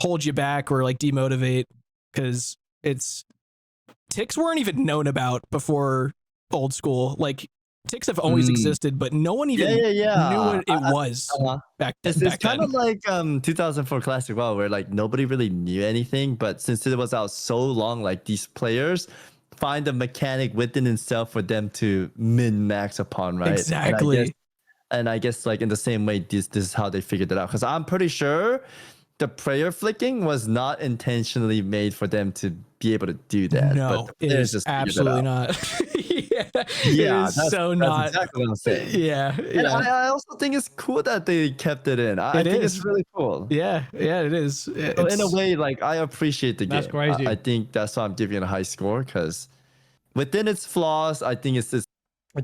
hold you back or like demotivate, because ticks weren't even known about before old school. Like ticks have always existed, but no one even knew what it was back then. It's kind of like 2004 Classic WoW, where like nobody really knew anything, but since it was out so long, like these players find a mechanic within itself for them to min max upon, right? Exactly. And I guess like in the same way, this is how they figured it out. Because I'm pretty sure the prayer flicking was not intentionally made for them to be able to do that. No, but it is absolutely not. That's not exactly what I'm saying. Yeah. And I also think it's cool that they kept it in. I think it's really cool. Yeah, it is. So in a way, like I appreciate the game. That's crazy. I think that's why I'm giving it a high score, because within its flaws, I think it's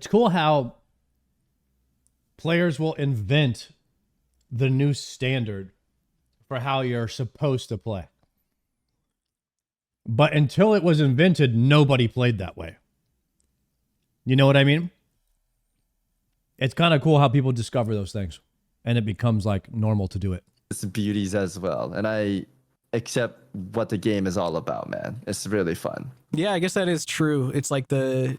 cool how players will invent the new standard for how you're supposed to play. But until it was invented, nobody played that way. You know what I mean? It's kind of cool how people discover those things and it becomes like normal to do it. It's beauties as well. And I accept what the game is all about, man. It's really fun. Yeah, I guess that is true. It's like the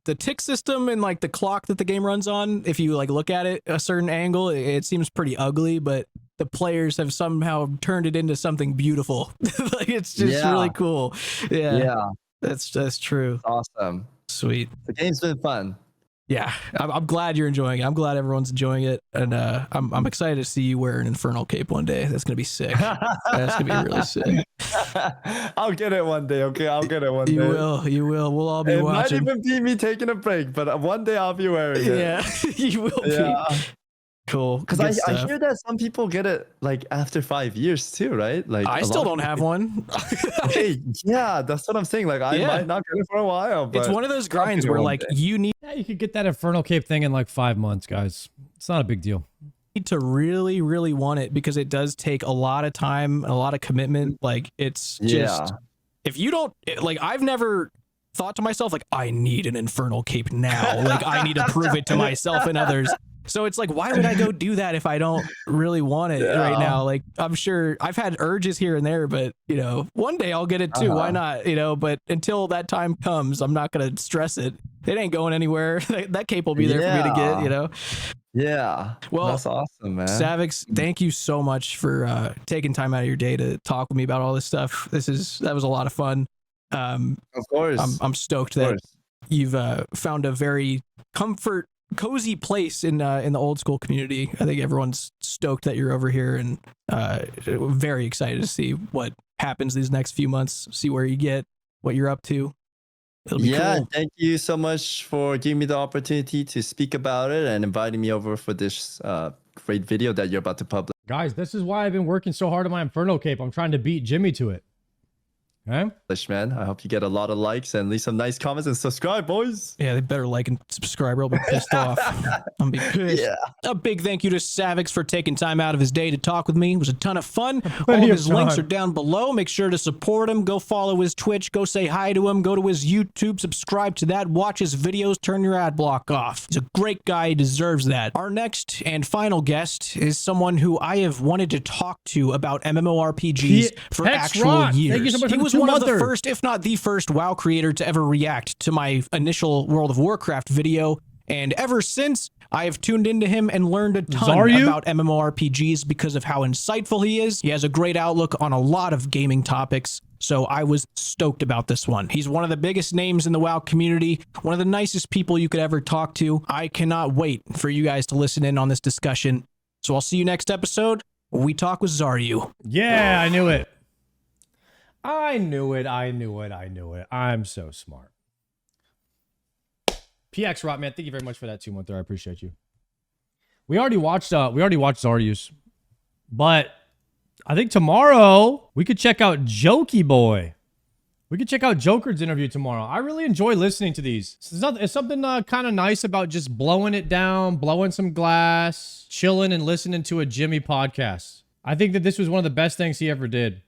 tick system and like the clock that the game runs on, if you like look at it a certain angle, it seems pretty ugly, but the players have somehow turned it into something beautiful. Like it's just really cool. Yeah. That's true. Awesome. Sweet. The game's been fun. Yeah, I'm glad you're enjoying it. I'm glad everyone's enjoying it, and I'm excited to see you wear an Infernal cape one day. That's gonna be sick. That's gonna be really sick. I'll get it one day. Okay, I'll get it one day. You will. We'll all be watching. It might even be me taking a break, but one day I'll be wearing it. Yeah, you will be. Cool. Because I hear that some people get it like after 5 years too, right? Like I still don't have one. Hey, yeah, that's what I'm saying. Like I might not get it for a while. But it's one of those grinds where like you need. Yeah, you could get that Infernal cape thing in like 5 months, guys. It's not a big deal. Need to really, really want it, because it does take a lot of time and a lot of commitment. Like it's just if you don't like, I've never thought to myself, like, I need an infernal cape now. Like, I need to prove it to myself and others. So it's like, why would I go do that if I don't really want it right now? Like, I'm sure I've had urges here and there, but, you know, one day I'll get it too. Why not? You know, but until that time comes, I'm not going to stress it. It ain't going anywhere. That cape will be there for me to get, you know? Yeah. Well, that's awesome, man. Savix, thank you so much for taking time out of your day to talk with me about all this stuff. That was a lot of fun. Of course. I'm stoked that you've found a very cozy place in the old school community. I think everyone's stoked that you're over here, and very excited to see what happens these next few months, see where you get, what you're up to. It'll be cool. Thank you so much for giving me the opportunity to speak about it and inviting me over for this great video that you're about to publish. Guys, this is why I've been working so hard on my Inferno cape. I'm trying to beat Jimmy to it. Okay? Man, I hope you get a lot of likes and leave some nice comments and subscribe, boys. Yeah, they better like and subscribe or I'll be pissed off. I'm gonna be pissed. Yeah. A big thank you to Savix for taking time out of his day to talk with me. It was a ton of fun. All of his links are down below. Make sure to support him. Go follow his Twitch. Go say hi to him. Go to his YouTube. Subscribe to that. Watch his videos. Turn your ad block off. He's a great guy. He deserves that. Our next and final guest is someone who I have wanted to talk to about MMORPGs for actual years. Thank you so much. He was one of the first, if not the first, WoW creator to ever react to my initial World of Warcraft video. And ever since, I have tuned into him and learned a ton about MMORPGs because of how insightful he is. He has a great outlook on a lot of gaming topics. So I was stoked about this one. He's one of the biggest names in the WoW community, one of the nicest people you could ever talk to. I cannot wait for you guys to listen in on this discussion. So I'll see you next episode when we talk with Zaryu. Yeah, I knew it. I knew it. I'm so smart. PX Rot, man, thank you very much for that 2 month there. I appreciate you. We already watched Zaryu's, but I think tomorrow we could check out Jokey Boy. We could check out Joker's interview tomorrow. I really enjoy listening to these. It's something kind of nice about just blowing it down, blowing some glass, chilling and listening to a Jimmy podcast. I think that this was one of the best things he ever did.